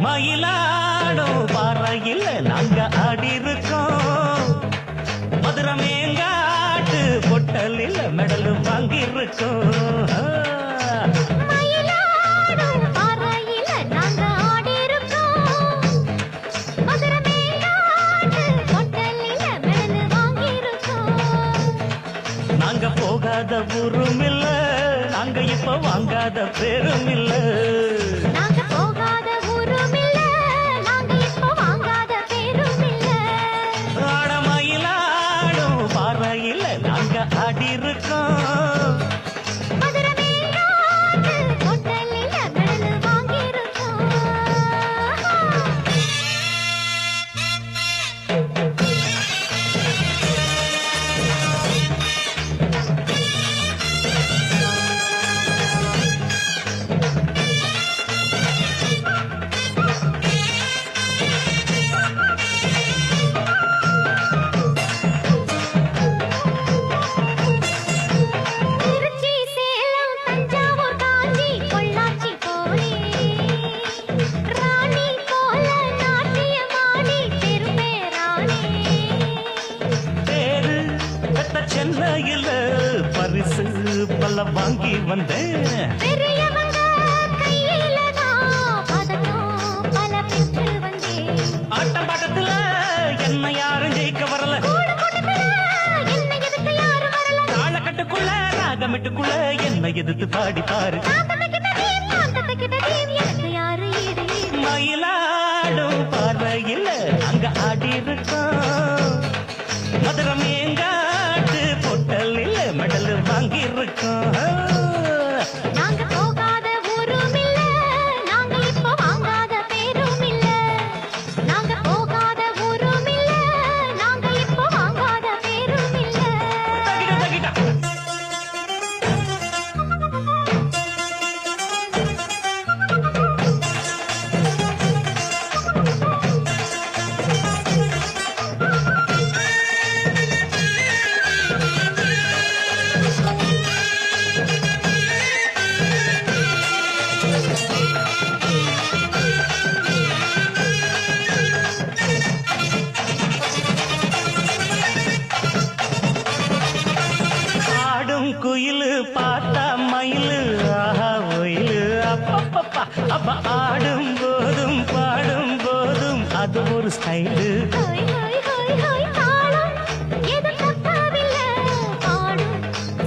மயிலாடும் பாறையில் நாங்க ஆடி இருக்கோம். மதுரை மேங்காட்டு பொட்டலில் மெடல் வாங்கியிருக்கோம். நாங்க போகாத ஊரும் இல்ல, நாங்க இப்ப வாங்காத பேரும் இல்ல. நாங்க போகாத ஊரும் இல்ல, நாங்க இப்ப வாங்காத பேரும் இல்ல. ஆட மயிலாடும் பாறையில் நாங்க ஆடி இருக்கோம். மதுரை மேங்காட்டு பொட்டலில மெடல் வாங்கியிருக்கோம். திருச்சி, சேலம், தஞ்சாவூர், காஞ்சி, பொள்ளாச்சி போலே ராணி போல நாட்டியமாடி பெரும்பேரானே. பேரு பெத்த சென்னையில பரிசு பல வாங்கி வந்தேன். பெரியவங்க கையில நான் பதக்கம் பல பெற்று வந்தேன். ஆட்டம் பாட்டத்துல என்ன யாரும் ஜெயிக்க வரல. கூடு கூட்டத்துல என்னை எதிர்த்து யாரும் வரல. தாளக்கட்டுக்குள்ள ராகமிட்டுக்குள்ள என்ன எதிர்த்து பாடி பாரு. நான் தக்கிட்டதேம் எனக்கு யாரு ஈடு ஈடு. மயிலாடும் பாறையில் அங்க ஆடி இருக்கோம். மதுரை மேங்காட்டு பொட்டலில் மெடல் வாங்கி இருக்கோம். நாங்க போகாத ஊரும் இல்ல, நாங்க இப்ப வாங்காத பேரும் இல்ல. நாங்க போகாத ஊரும் இல்ல, நாங்க இப்ப வாங்காத பேரும் இல்ல. தகிட தகிட ஆடும் குயிலு பார்த்தா மயிலு ஆஹா ஒயிலு அப்பப்பப்பா. அப்ப ஆடும் போதும் பாடும் போதும் அது ஒரு ஸ்டைலு. ஹோய் ஹோய் ஹோய் ஹோய் தாளம் எது தப்பவில்ல, பாடும்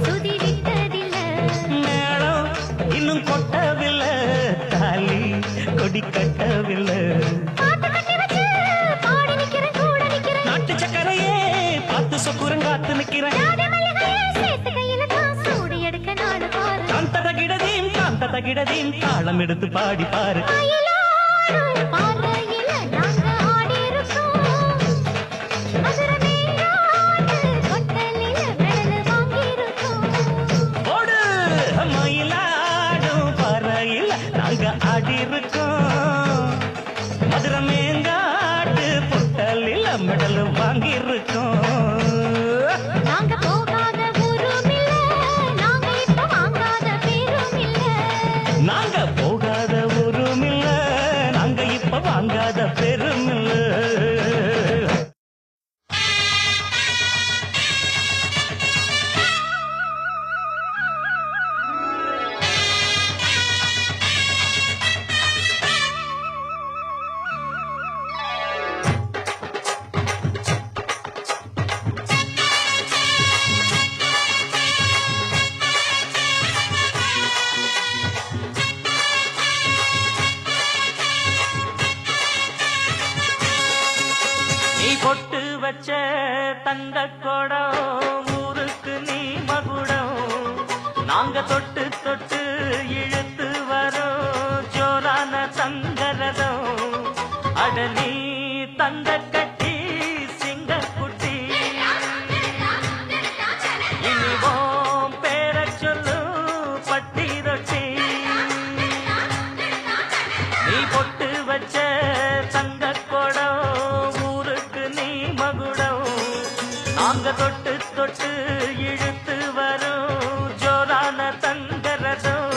சுதி விட்டதில்ல. மேளம் இன்னும் கொட்டவில்லை, தாலி கொடி கட்டவில்லை. பாட்டு கட்டி வச்சு பாடி நிக்கிறேன், கூட நிக்கிறேன். நாட்டு சக்கரையே பார்த்து சொக்குரங்காத்து நிக்கிறேன். ஜாதி மல்லிகையை சேர்த்து கையில தான் சூடு எடுக்க நாடு பாரு. காந்த தகிடதீம் தாளம் எடுத்து பாடி பாரு. மயிலாடும் பாறையில நாங்க ஆடி இருக்கோம். மதுரை மேங்காட்டு பொட்டலில மெடல் வாங்கியிருக்கோம். ஓடு மயிலாடும் பாறையில் நாங்க ஆடி இருக்கோம். மதுரை மேங்காட்டு பொட்டலில் மெடல் வாங்கி இருக்கோம். நாங்க போகாத ஊரும் இல்ல, நாங்க இப்ப வாங்காத பேரும் இல்ல. நாங்க போகாத ஊரும் இல்ல, நாங்க இப்ப வாங்காத பெரும் இல்ல. நீ பொட்டு வச்ச தங்க கொடம் ஊருக்கு நீ மகுடம். நாங்க தொட்டு தொட்டு இழுத்து வரோம் ஜோரான தங்கரதம். அட நீ தங்க கட்டி சிங்க குட்டி இனிவோம் பேர சொல்லு பட்டி ரொட்டி. நீ பொட்டு வச்ச தங்க கொடம் ஊருக்கு நீ மகுடம். நாங்க தொட்டு தொட்டு இழுத்து வரும் ஜோரான தங்கரதம்.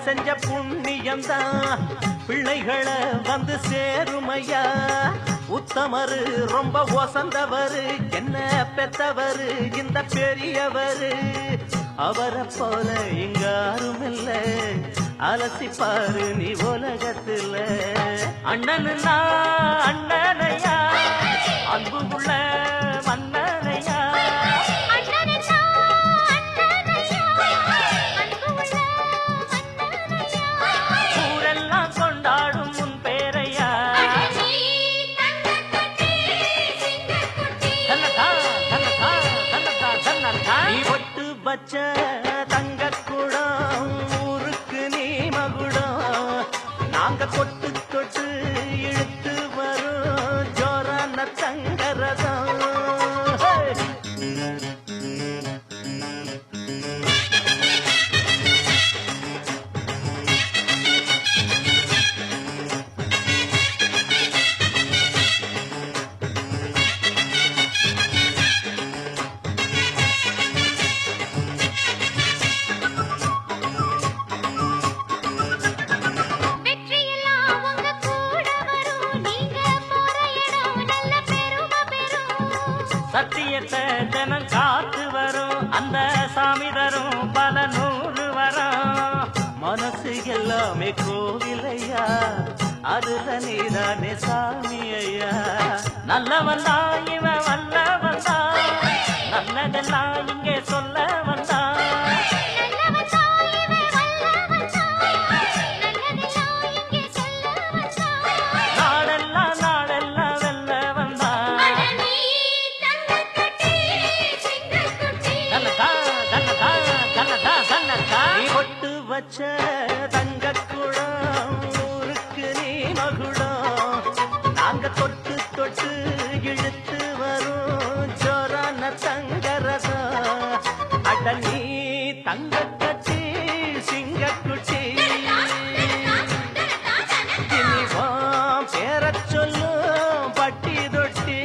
செஞ்ச புண்ணியம்தான் பிள்ளைகளை வந்து சேருமையா. உத்தமரு ரொம்ப ஒசந்தவரு என்ன பெத்தவரு இந்த பெரியவரு. அவரை போல இங்க யாருமில்ல அலசிப்பாரு நீ உலகத்துல. அண்ணனுன்னா அண்ணனையா அன்பு உள்ள மன்னனையா. ஊரெல்லாம் கொண்டாடும் உன் பேரையா. நீ ஒட்டு வச்ச தங்க குடம் ஊருக்கு நீ மகுடம். நாங்க கொட்டு தொட்டு இழுத்து வரும் ஜோரான தங்கரதம். சத்தியத்தை தினம் காத்து வரும் அந்த சாமி தரும் பல நூறு வரும். மனசு எல்லாமே கோவிலையா அதுல நீதானே சாமி ஐயா. நல்லவன் தான் இவன் வல்லவன் தான் நல்லதெல்லாம் இங்கே சொல்ல வந்தான். வச்ச தங்க குடம் ஊருக்கு நீ மகுடம். நாங்க தொட்டு தொட்டு இழுத்து வரும் ஜோரான தங்கரதம். அட நீ தங்க கட்டி சிங்கக்குட்டி இனிவான் பேரச் சொல்லும் பட்டி தொட்டி.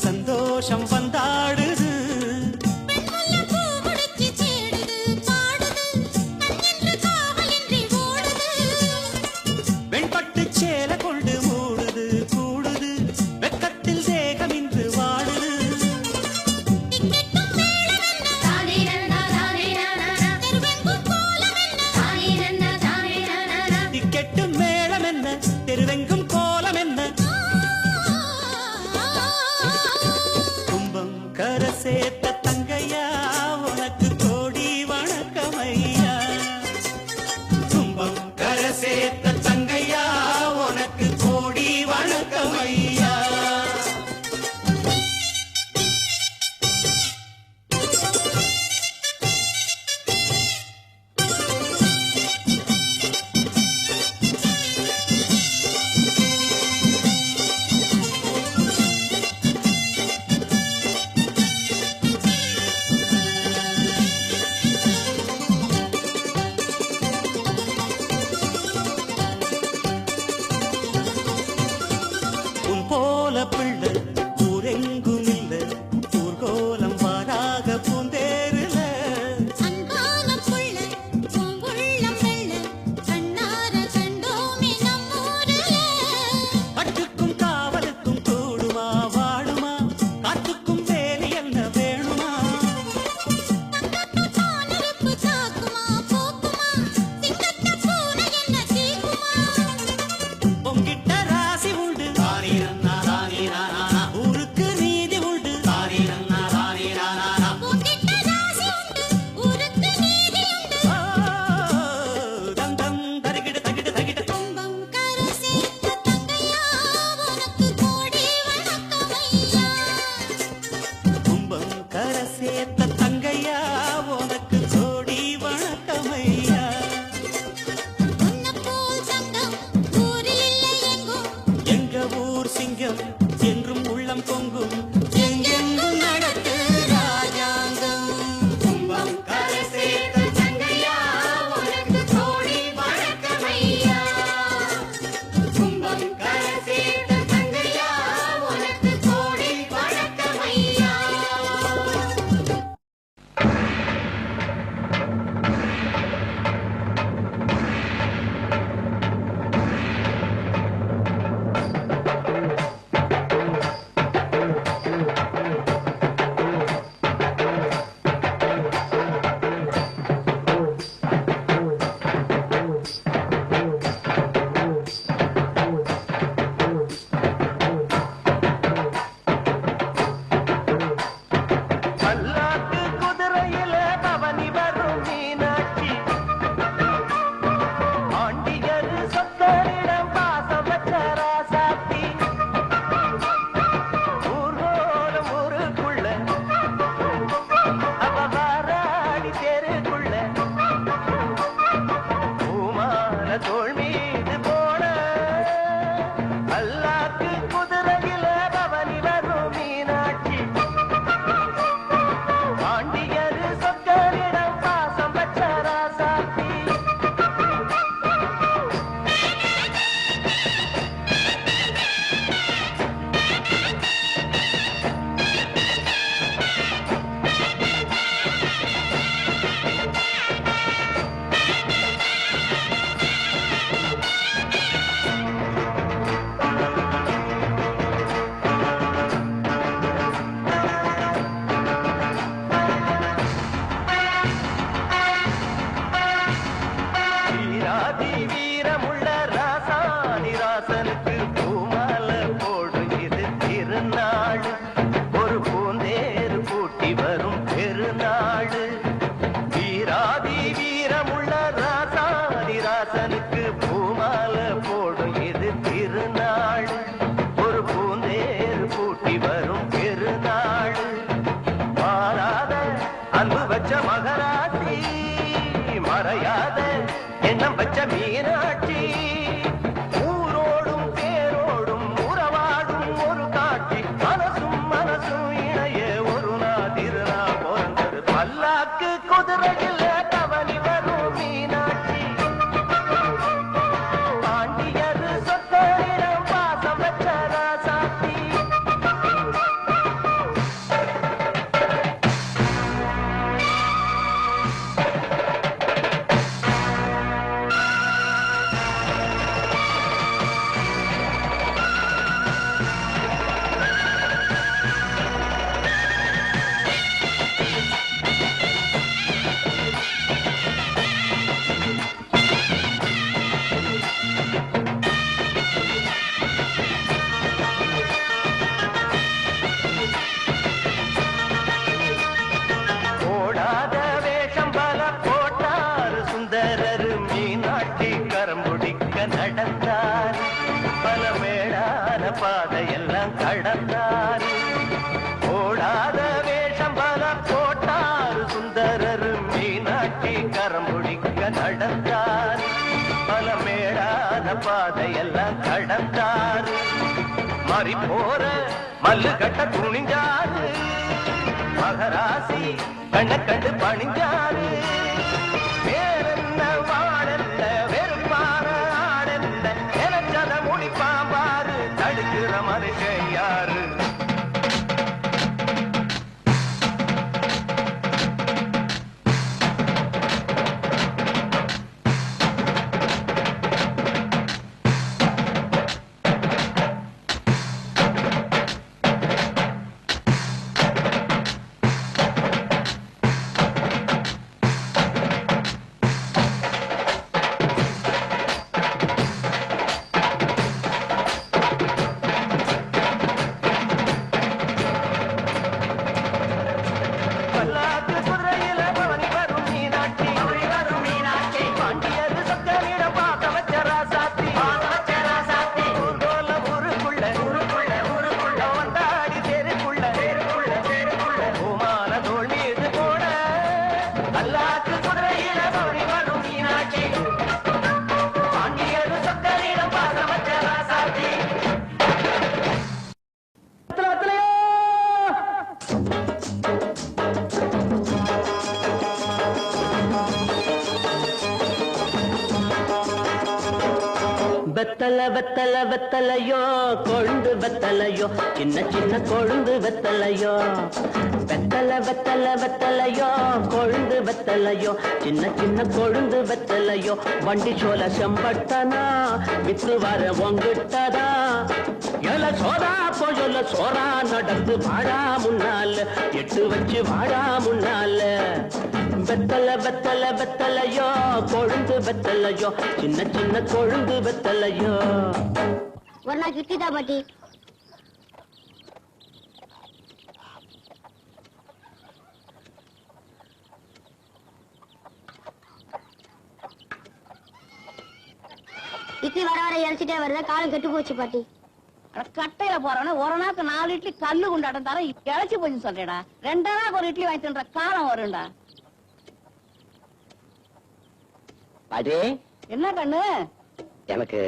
சந்தோஷம் வந்தாடுது. வெண்பட்டு சேல கொண்டு மூடுது கூடுது வெக்கத்தில் தேகம் இன்று வாடுது. திக்கெட்டும் மேளம் என்ன தெருவெங்கும் கோலம் என்ன. சேர்த்த தங்கையா உனக்கு கோடி வணக்கமையா. துன்பம் கர சேர்த்த தங்கையா உனக்கு பிள்ளை ஊரெங்கும் இல்ல ஊர்கோலம் வாராக பூந்தேருல அன்பான புள்ள உன் உள்ளம் வெள்ள கண்ணார கண்டோமே நம்மூருல பட்டுக்கும் காவலுக்கும் கூடுமா வாடுமா காத்துக்கும் வேலி என்ன வேணுமா நெருப்பு தாக்குமா போக்குமா சிங்கத்த பூனை என்ன தீக்குமா பொங்கிட்ட ராசி உண்டு ஊருக்கு நீதி உண்டு உன்கிட்ட ராசி உண்டு ஊருக்கு நீதி உண்டு தம் தம் தரிகிட தகிட தகிட கும்பம் கரை சேர்த்த தங்கையா உனக்கு கோடி வணக்கமையா கும்பம் கரை சேர்த்த தங்கையா உனக்கு கோடி வணக்கமையா உன்னை போல் தங்கம் ஊரில் இல்லை எங்கும் எங்க ஊர் சிங்கம் என்றும் உள்ளம் பொங்கும் எங்கெங்கும் நடக்கு ராஜாங்கம் கும்பம் கரை சேர்த்த தங்கையா உனக்கு கோடி வணக்கமையா கும்பம் கரை சேர்த்த தங்கையா உனக்கு கோடி வணக்கமையா பல்லாக்கு குதிரையில பவனி வரும் மீனாட்சி ஆண்டியர் சொத்தரிடம் பாசம் வச்ச ராசாத்தி ஊர்கோலம் ஊருக்குள்ள அவ வாராடி தெருக்குள்ள பூமான தோள் மீது போன பல்லாக்கு குதிரையில பவனி வரும் மீனாட்சி பாண்டியரு சொக்கரிடம் பாசம் வச்ச ராசாத்தி வீராதி வீரமுள்ள ராசாதி ராசனுக்கு பூமாலை போடும் இது திருநாள் ஒரு பூந்தேறு பூட்டி வரும் பெருநாள் வீராதி வீரமுள்ள ராசாதி ராசனுக்கு பூமாலை போடும் இது திருநாள் ஒரு பூந்தேறு பூட்டி வரும் பெருநாள் மாறாத அன்பு வச்ச மகராசி மறையாத எண்ணம் வச்ச மீனாட்சி ஊரோடும் தேரோடும் உறவாடும் ஒரு காட்சி மனசும் மனசும் இணைய ஒரு நாதிருநா பிறந்தது பல்லாக்கு குதிரையில் தவணி வரும் மீனாட்சி பாண்டியர் சொத்தரிடம் பாசம் வச்ச ராசாத்தி ஓடாத வேஷம் பல போட்டார் சுந்தரர் மீனாட்சி கரம்புடிக்க நடந்தார் பல மேடான பாதையெல்லாம் கடந்தார் ஓடாத வேஷம் பல போட்டார் சுந்தரர் மீனாட்சி கரம்புடிக்க நடந்தார் பல மேடான பாதையெல்லாம் கடந்தார் மாறி போற மல்லு கட்ட துணிஞ்சாரு மகராசி கண்ண கண்டு பணிஞ்சாரு வேறென்ன வாழென்ன வெறுப்பான ஆடென்ன நினைச்சத முடிப்பாம்பாரு தடுக்கிற மனுஷன் யாரு வெத்தல வெத்தல வெத்தலையோ கொழுந்து வெத்தலையோ சின்ன சின்ன கொழுந்து வெத்தலையோ வெத்தல வெத்தல வெத்தலையோ கொழுந்து வெத்தலையோ சின்ன சின்ன கொழுந்து வெத்தலையோ வண்டி சோல செம்பட்டனா வித்து வர உங்கிட்டதா எல சோறா போல சோறா நடந்து வாடா முன்னால எட்டு வச்சு வாடா முன்னால வெத்தல வெத்தல வெத்தலையோ கொழுந்து வெத்தலையோ சின்ன சின்ன கொழுந்து வெத்தலையோ ஒரு நாள் கிட்டிதா பாட்டி இட்லி வர வர இறைச்சிட்டே வருது காலம் கெட்டு போச்சு பாட்டி கட்டையில போறவன ஒரு நாக்கு 4 இட்லி கல்லு குண்டாட்டம் தர இழைச்சி போச்சு சொல்றேடா 2 நாக்கு ஒரு இட்லி வாங்கி தின்ற காலம் வரும்டா பாட்டி என்ன கண்ணு எனக்கு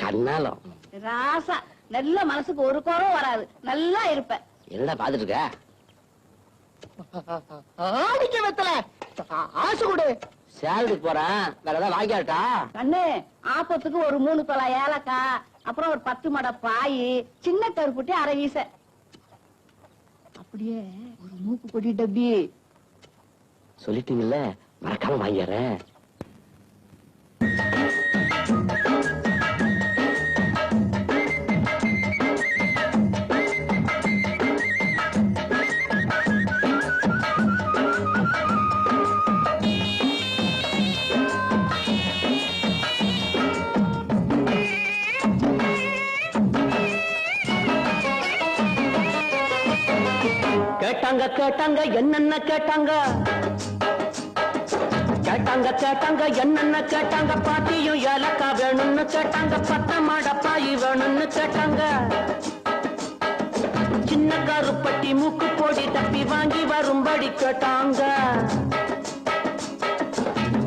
கண்ணாலம் ராசா நல்ல மனசுக்கு ஒரு குறவும் வராது நல்லா இருப்ப என்னடா பாத்துட்டு இருக்க ஆடிக்க வெத்தல ஆசை கொடு சேலத்துக்கு போறேன் வேற ஏதாவது வாங்கியாட்டா கண்ணு ஆப்பத்துக்கு ஒரு 3 தொலை ஏலக்காய் அப்புறம் ஒரு 10 மடை பாய் சின்ன கருப்புட்டி அரை வீச அப்படியே ஒரு மூக்கு பொடி டப்பி சொல்லிட்டீங்கல்ல மறக்காம வாங்கிடுறேன் கேட்டாங்க கேட்டாங்க என்னென்ன கேட்டாங்க கேட்டாங்க கேட்டாங்க என்னென்ன கேட்டாங்க பாட்டியும் ஏலக்கா வேணும்னு கேட்டாங்க 10 மடை பாய் வேணும்னு கேட்டாங்க சின்ன கருப்பட்டி மூக்கு போடி தப்பி வாங்கி வரும்படி கேட்டாங்க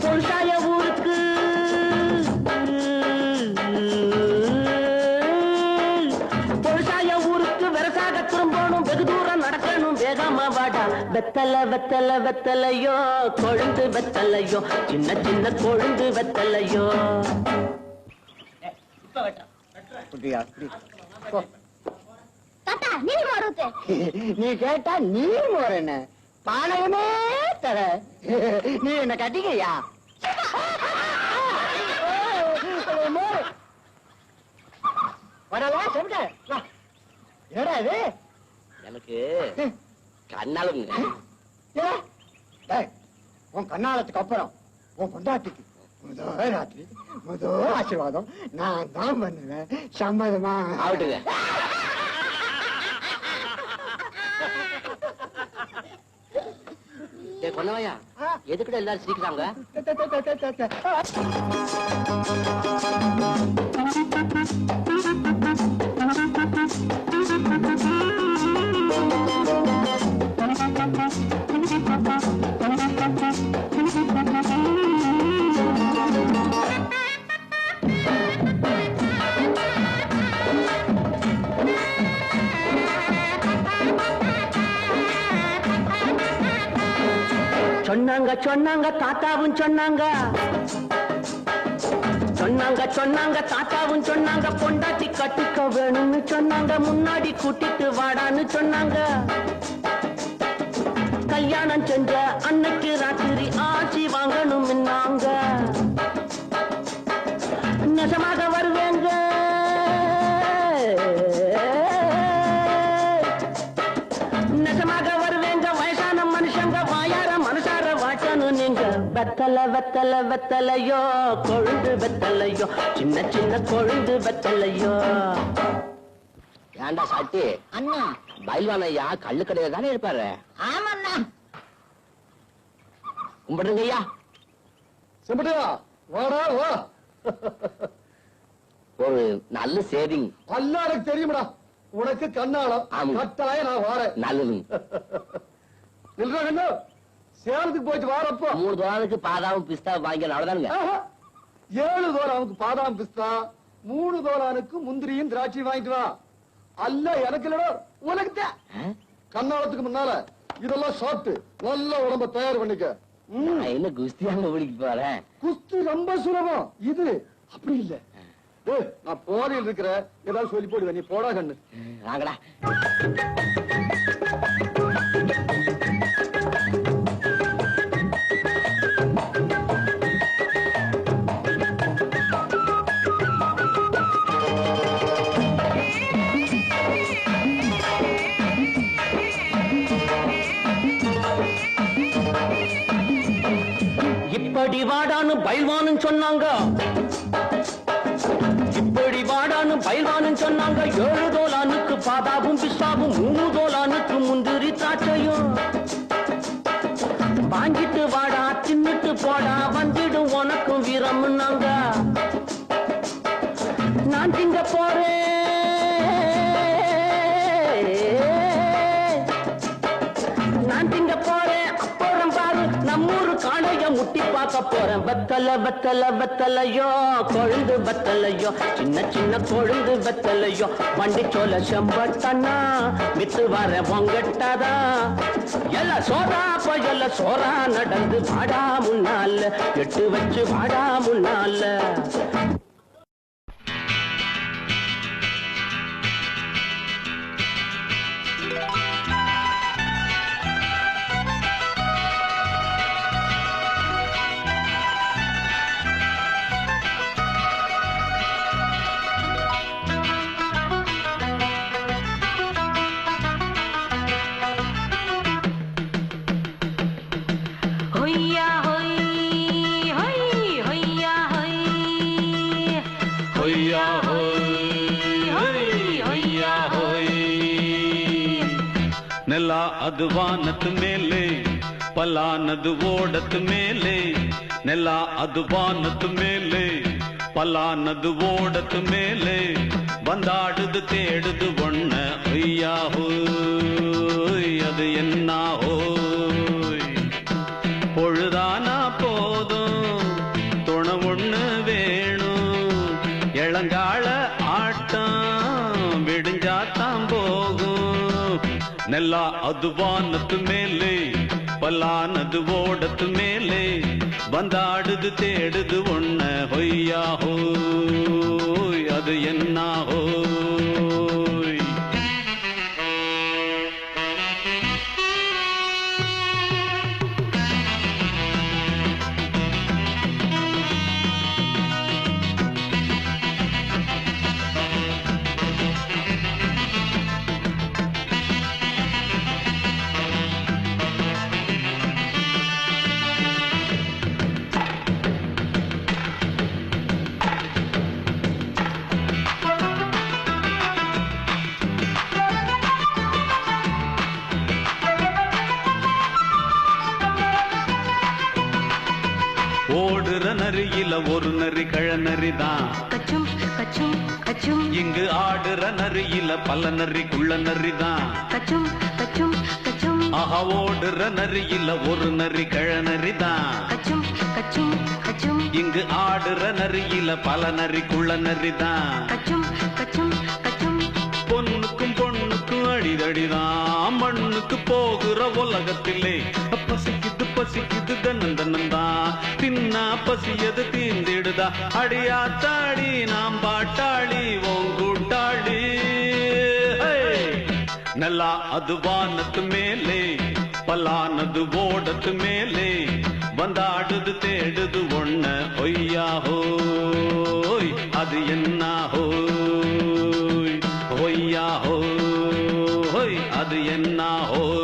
பொருசாய ஊருக்கு பொருசாய ஊருக்கு வெரசாக திரும்பணும் வெகு தூரம் நடக்கணும் வேகமா வாடா வெத்தல வெத்தல வெத்தலையோ கொழுந்து வெத்தலையோ சின்ன சின்ன கொழுந்து வெத்தலையோ தாத்தா நீ மாறுத்து நீ கேட்டா நீர் மோர் என்ன பானகமே தர நீ என்ன கட்டிக்கையா வரலாம் சொல்லிட்ட ஏடா இது எனக்கு கண்ணாலும் உன் கண்ணாலத்துக்கு அப்புறம் உன் பொண்டாட்டிக்கு முதல் ராத்திரி முதல் ஆசீர்வாதம் நான் தான் பண்ணுவேன் சம்மதமா ஆகட்டுங்க பொண்ணவையா எதுக்கிட்ட எல்லாரும் சிரிக்கிறாங்க சொன்னாங்க சொன்னாங்க தாத்தாவும் சொன்னாங்க சொன்னாங்க சொன்னாங்க தாத்தாவும் சொன்னாங்க பொண்டாட்டி கட்டிக்க வேணும்னு சொன்னாங்க முன்னாடி கூட்டிட்டு வாடான்னு சொன்னாங்க கல்யாணம் செஞ்ச அன்னைக்கு ராத்திரி ஆட்சி வாங்கணும் நெசமாக வருவேங்க நெசமாக வருவேங்க வயசான மனுஷங்க வாயார மனசார வாட்டணும் நீங்க வெத்தல வெத்தல வெத்தலையோ கொழுந்து வெத்தலையோ சின்ன சின்ன கொழுந்து வெத்தலையோ ஏண்டா சாட்டி அண்ணா பயில்வான் ஐயா கள்ளு கடையில தானே இருப்பாரு ஆமாண்ணா கும்பிடுங்க ஐயா செம்பட்டியா வாடா வா ஒரு நல்ல சேவிங் அல்ல எனக்கு தெரியுமடா உனக்கு கண்ணாலம் ஆமா. கட்டாயம் நான் வாரேன் நல்லது இல்ல சேலத்துக்கு போயிட்டு வாரப்போ 3 தோரானுக்கு பாதாவும் பிஸ்தா வாங்கி அவ்வளவுதானுங்க 7 தோரானுக்கு பாதாம் பிஸ்தா 3 தோரானுக்கு முந்திரியும் திராட்சை வாங்கிட்டு வா அல்ல எனக்கு இல்லடா உனக்கு கண்ணாலத்துக்கு முன்னால இதெல்லாம் சாப்பிட்டு நல்ல உடம்ப தயார் பண்ணிக்க நான் என்ன குஸ்தியாங்க பிடிக்க போறேன் குஸ்தி ரொம்ப சுலபம் இது அப்படி இல்ல நான் போதையில் இருக்கிற ஏதாவது சொல்லி போடுவேன், நீ போடா கண்ணு. வாங்கடா. இப்படி வாடான்னு பயில்வான்னு சொன்னாங்க, இப்படி வாடான்னு பயில்வான்னு சொன்னாங்க. 7 தோலானுக்கு பாதாவும் பிஸ்தாவும், 3 தோலானுக்கு முந்திரி திராட்சையும். வாங்கிட்டு வாடா தின்னுட்டு போடா, வந்துடும் உனக்கும் வீரம்னாங்க. நான் திங்க போறேன், நான் திங்க போறேன். அப்புறம் பாரு நம்மூரு காணைய முட்டி பார்க்க போறேன். வெத்தல வெத்தல வெத்தலையோ, கொழுந்து வெத்தலையோ, சின்ன சின்ன கொழுந்து வெத்தலையோ. வண்டி சோல செம்பட்டனா வித்து வர பொங்கட்டாதா. எல்ல சோறா பயல சோறா நடந்து வாடா முன்னால, எட்டு வச்சு வாடா முன்னால. ನೆಲ ಅದು ವಾನದ ಮೇಲೆ, ಪಲಾನದು ಓಡದ ಮೇಲೆ. ನೆಲ ಅದು ವಾನದ ಮೇಲೆ, ಪಲಾನದು ಓಡದ ಮೇಲೆ. ಬಂದಾಡುದು தேடுது ஒண்ண ஐயா ஹோய், அது என்ன ஹோய். பொழுதானா போதும் துணை ஒண்ணு வேணும். இளங்கால ஆட்டம் விடிஞ்சாத்தான் போகும். ನೆಲ ಅದು ವಾನದ ಮೇಲೆ, ಪಲಾನದು ಓಡದ ಮೇಲೆ. ಬಂದಾಡುದು தேடுது ஒண்ண ಹೊಯ್ಯಾ ஹோய், அது என்ன ஹோய். ஓடுற நரியில ஒரு நரி கழநரிதான். கச்சும் கச்சும் கச்சும். இங்கு ஆடுற நரியில பல நரி குள்ள நரிதான். கச்சும் கச்சும் கச்சும். ஆஹா ஓடுற நரியில ஒரு நரி கழநரிதான். கச்சும் கச்சும் கச்சும். இங்கு ஆடுற நரியில பல நரி குள்ள நரிதான். கச்சும் கச்சும் கச்சும். பொண்ணுக்கும் பொண்ணுக்கும் அடிதடிதான். மண்ணுக்கு போகிற உலகத்திலே பசிக்குது பசிக்குது தன்னந்தன்னந்தான். தின்னா பசியது தீர்ந்திடுதா. அடியாத்தாடி நாம் பாட்டாளி ஓங்கூட்டாளி. ನೆಲ ಅದು ವಾನದ ಮೇಲೆ, ಪಲಾನದು ಓಡದ ಮೇಲೆ. ಬಂದಾಡುದು தேடுது ஒண்ண ஒய்யா ஹோய், அது என்ன ஹோய். ஒய்யா ஹோய், அது என்ன ஹோய்.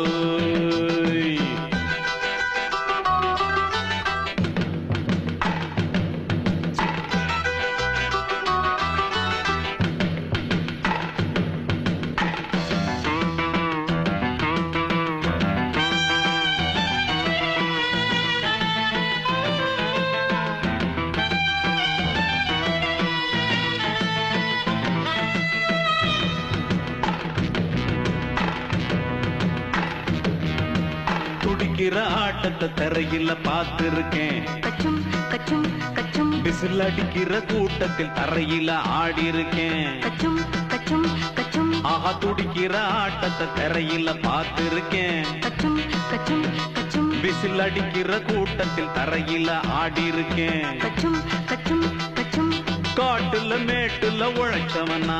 துடிக்கிற ஆட்டத்தை தரையில பார்த்திருக்கேன். கச்சும் கச்சும் கச்சும். விசில் அடிக்கிற கூட்டத்தில் தரையில ஆடி இருக்கேன். கச்சும் கச்சும் கச்சும். ஆஹா துடிக்கிற ஆட்டத்தை தரையில பார்த்திருக்கேன். கச்சும் கச்சும் கச்சும். விசில் அடிக்கிற கூட்டத்தில் தரையில ஆடி இருக்கேன். கச்சும் கச்சும் கச்சும். காட்டுல மேட்டுல உழைச்சவனா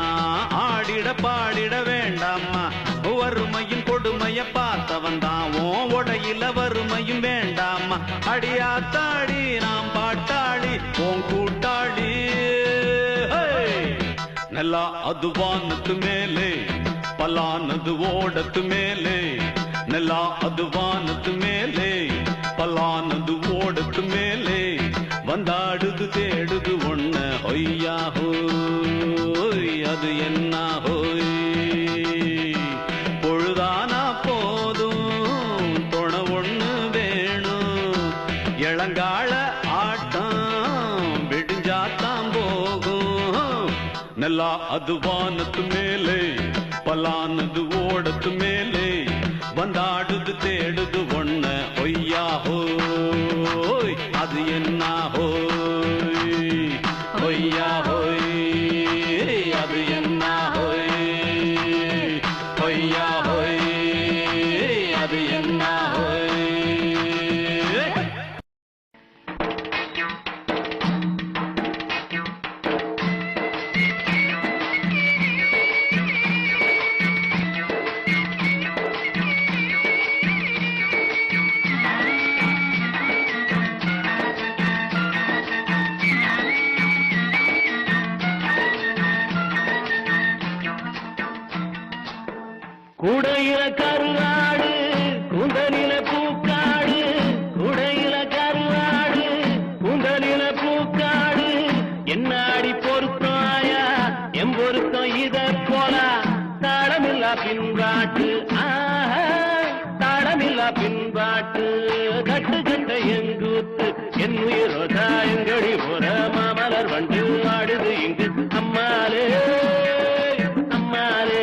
ஆடிட பாடிட வேண்டாமா வறுமையும் கொடுமைய பார்த்தவன் தான் உடையில வறுமையும் வேண்டாமா அடியாத்தாடி நாம் பாட்டாளி உன் கூட்டாளி நல்லா அது வானத்து மேலே பலானது ஓடத்து மேலே நல்லா அது வானத்து மேலே பலானது ஓடத்து மேலே வந்தாடுது தேடுது ஒண்ண ஒய்யா ஹோய் அது என்ன ஹோய் பொழுதானா போதும் தொண ஒண்ணு வேணும் இளங்கால ஆட்டம் விடிஞ்சாத்தான் போகும் நல்லா அது வானத்து மேலே பலானது ஓடத்து மேலே வந்தாடுது தேடுது ஒண்ண ஒய்யா ஹோய் அது என்ன ஹோய் ஒய்யா ஹோய் அது என்ன ஹோய் ஒய்யா ஹோய் அது என்ன ஹோய் குடையில கருவாடு குந்தலில பூக்காடு குடையில கருவாடு குந்தலில பூக்காடு என்னாடி பொருத்தம் ஆயா எம் பொருத்தம் இத போல தாளமில்லா பின்பாட்டு தாளமில்லா பின்பாட்டு கட்டு கட்ட எங்கூத்து என் உயிரோதா எங்கடி போற மாமலர் வண்டு ஆடுது இங்கு அம்மாலே அம்மாலே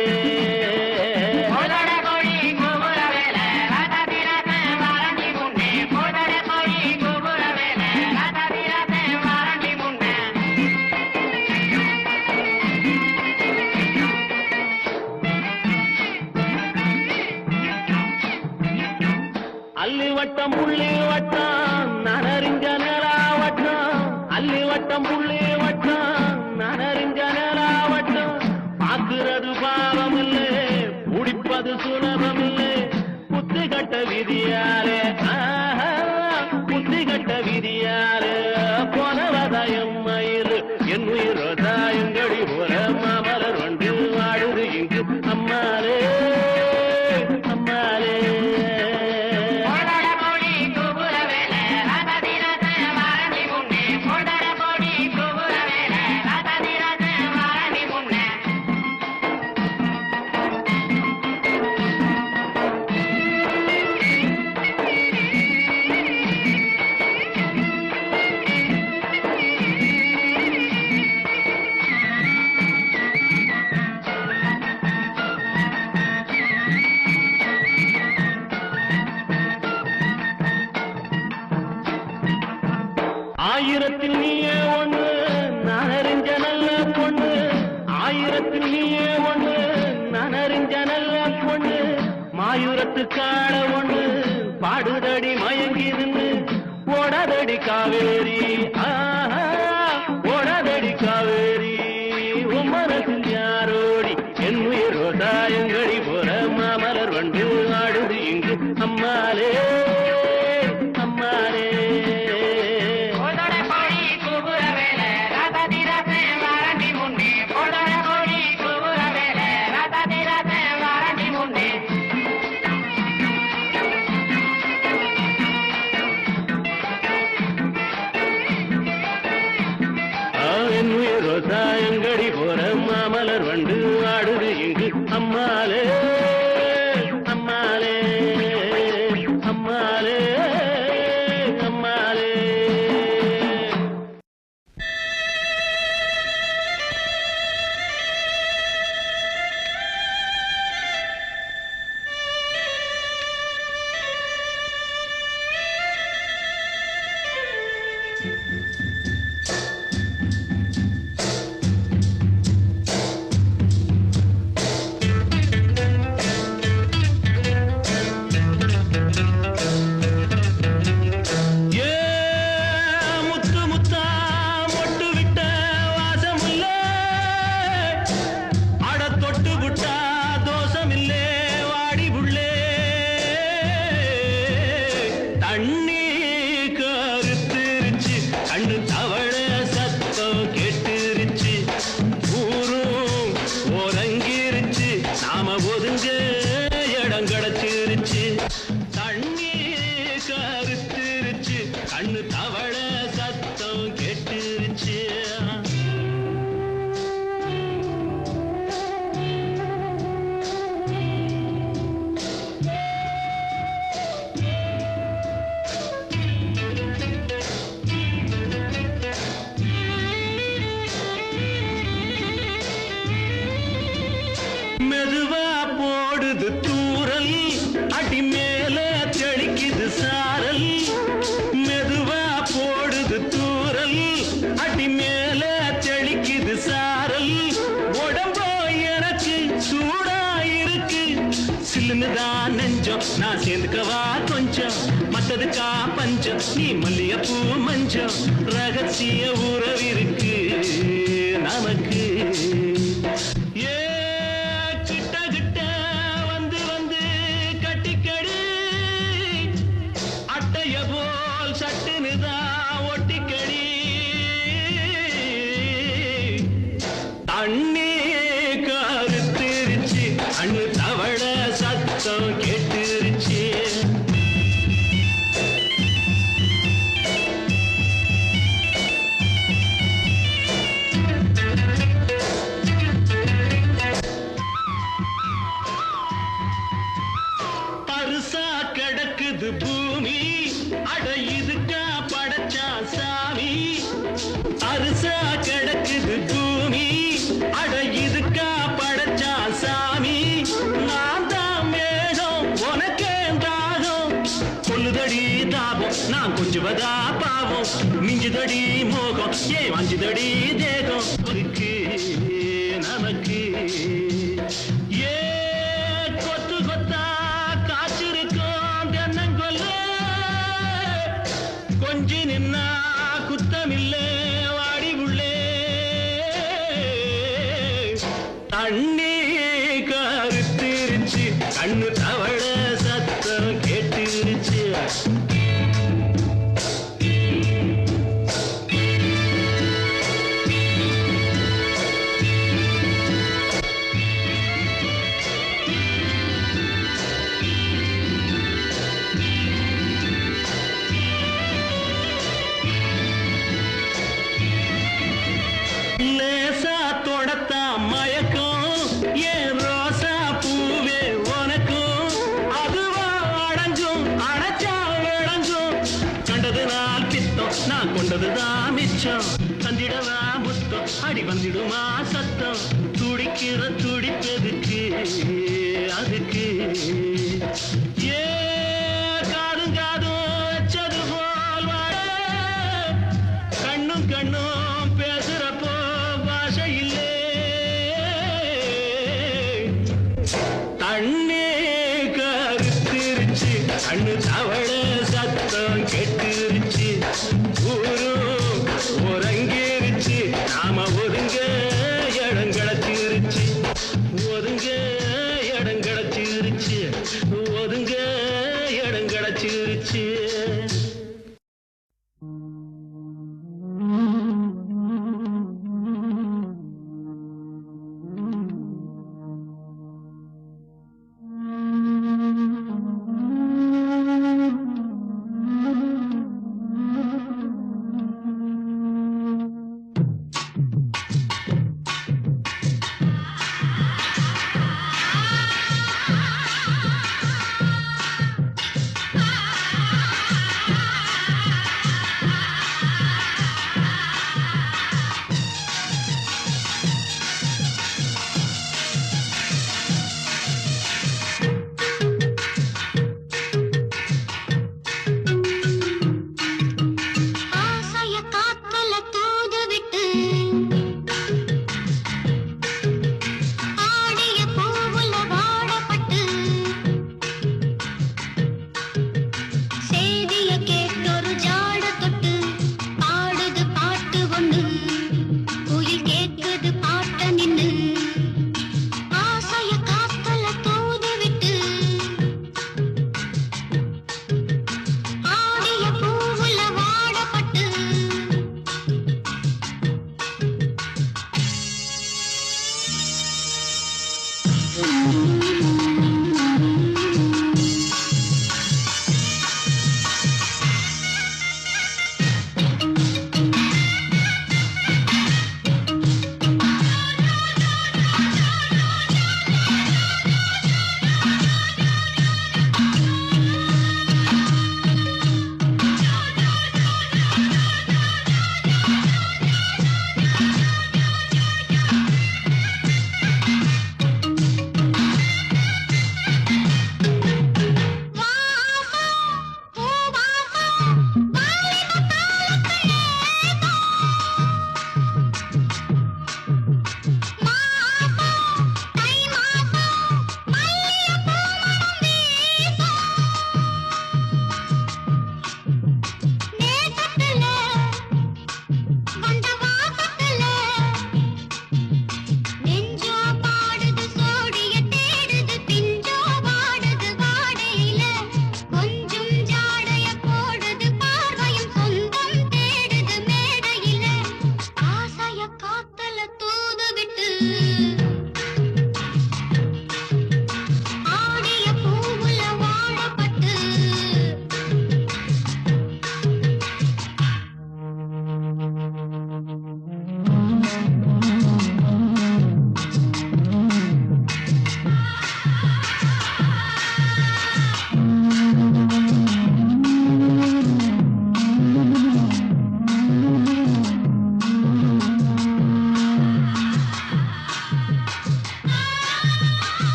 அல்லி வட்டம் புள்ளி வட்டம் நனறிஞ்ச நிலா வட்டம் அல்லி வட்டம் புள்ளி வட்டம் நனறிஞ்ச நிலா வட்டம் பாக்குறது பாவம் இல்லை குடிப்பது சுலபம் இல்லை புத்தி கட்ட விதியாலே புத்தி கட்ட விதியாலே போனவதாயம் மயில் என் உயிரோதாயங்கடி போல மாமலர் வந்து வாடுது இங்கு அம்மாலே அம்மாலே ஆயிரத்தில் நீயே ஒண்ணு நனறிஞ்ச நல்ல பொண்ணு ஆயிரத்தில் நீயே ஒண்ணு நனறிஞ்ச நல்ல பொண்ணு மாயூரத்து காள ஒண்ணு பாடுதடி மயங்கிருந்து ஓடதடி காவேரி ஓடதடி காவேரி உம்மனத்தில் யாரோடி என் உயிரோதாயங்கடி போற மாமலர் வண்டு ஆடுது இங்கு அம்மாலே அம்மாலே சாயங்கடி போற மாமலர் வண்டு ஆடுது இங்கு அம்மாலே அம்மாலே அம்மாலே அம்மாலே சில்லுன்னுதான் நெஞ்சம் நான் சேர்ந்துக்கவா கொஞ்சம் மத்ததுக்கா பஞ்சம் நீ மல்லிகைப்பூ மஞ்சம் ரகசிய உறவிருக்கு நமக்கு ஏ கிட்ட கிட்ட வந்து வந்து கட்டிக்கடி அட்டைய போல் சட்டுனுதான் ஒட்டிக்கடி தண்ணி கருத்திருச்சு அண்ணு தவள சத்தம் கேட்டுருச்சு பருசா கிடக்குது பூமி அட இதுக்கா படைச்சா சாமி அரிசா கிடக்குது பூமி அட இதுக்கா படைச்சா சாமி நான் தான் மேகம் உனக்கே தாகம் கொல்லுதடி தாபம் நான் கொஞ்சுவதா பாவம் மிஞ்சுதடி மோகம் ஏ வஞ்சுதடி தேகம் இருக்கு நமக்கு ஏ கொத்து கொத்தா காய்ச்சிருக்கோம் தென்னங்கொல்ல கொஞ்சி நின்னா குத்தமில்லே வாடி உள்ளே தண்ணி கருத்திருச்சு கண்ணு தவள சத்தம் கேட்டுருச்சு லேசா தொடத்தா மயக்கம் ஏன் ரோசா பூவே உனக்கும் அதுவா அடைஞ்சும் அடைச்சா விளைஞ்சும் கண்டது நாள் பித்தம் நான் கொண்டதுதான் மிச்சம் தந்திடவா புத்தம் அடி வந்திடுமா சத்தம் துடிக்கிற துடிப்பெதுக்கு அதுக்கு ஏ காதும் காதும் வச்சது போல் வாழ கண்ணும் கண்ணும் பேசுறப்போ பாஷை இல்லே தண்ணி கருத்திருச்சு கண்ணு தவள சத்தம் கெட்டுருச்சு ஊரும் உறங்கிருச்சு நாம ஒதுங்க இடம் கிடச்சிருச்சு ஒதுங்க இடம் கிடச்சிருச்சு ஒதுங்க இடம் கிடச்சிருச்சு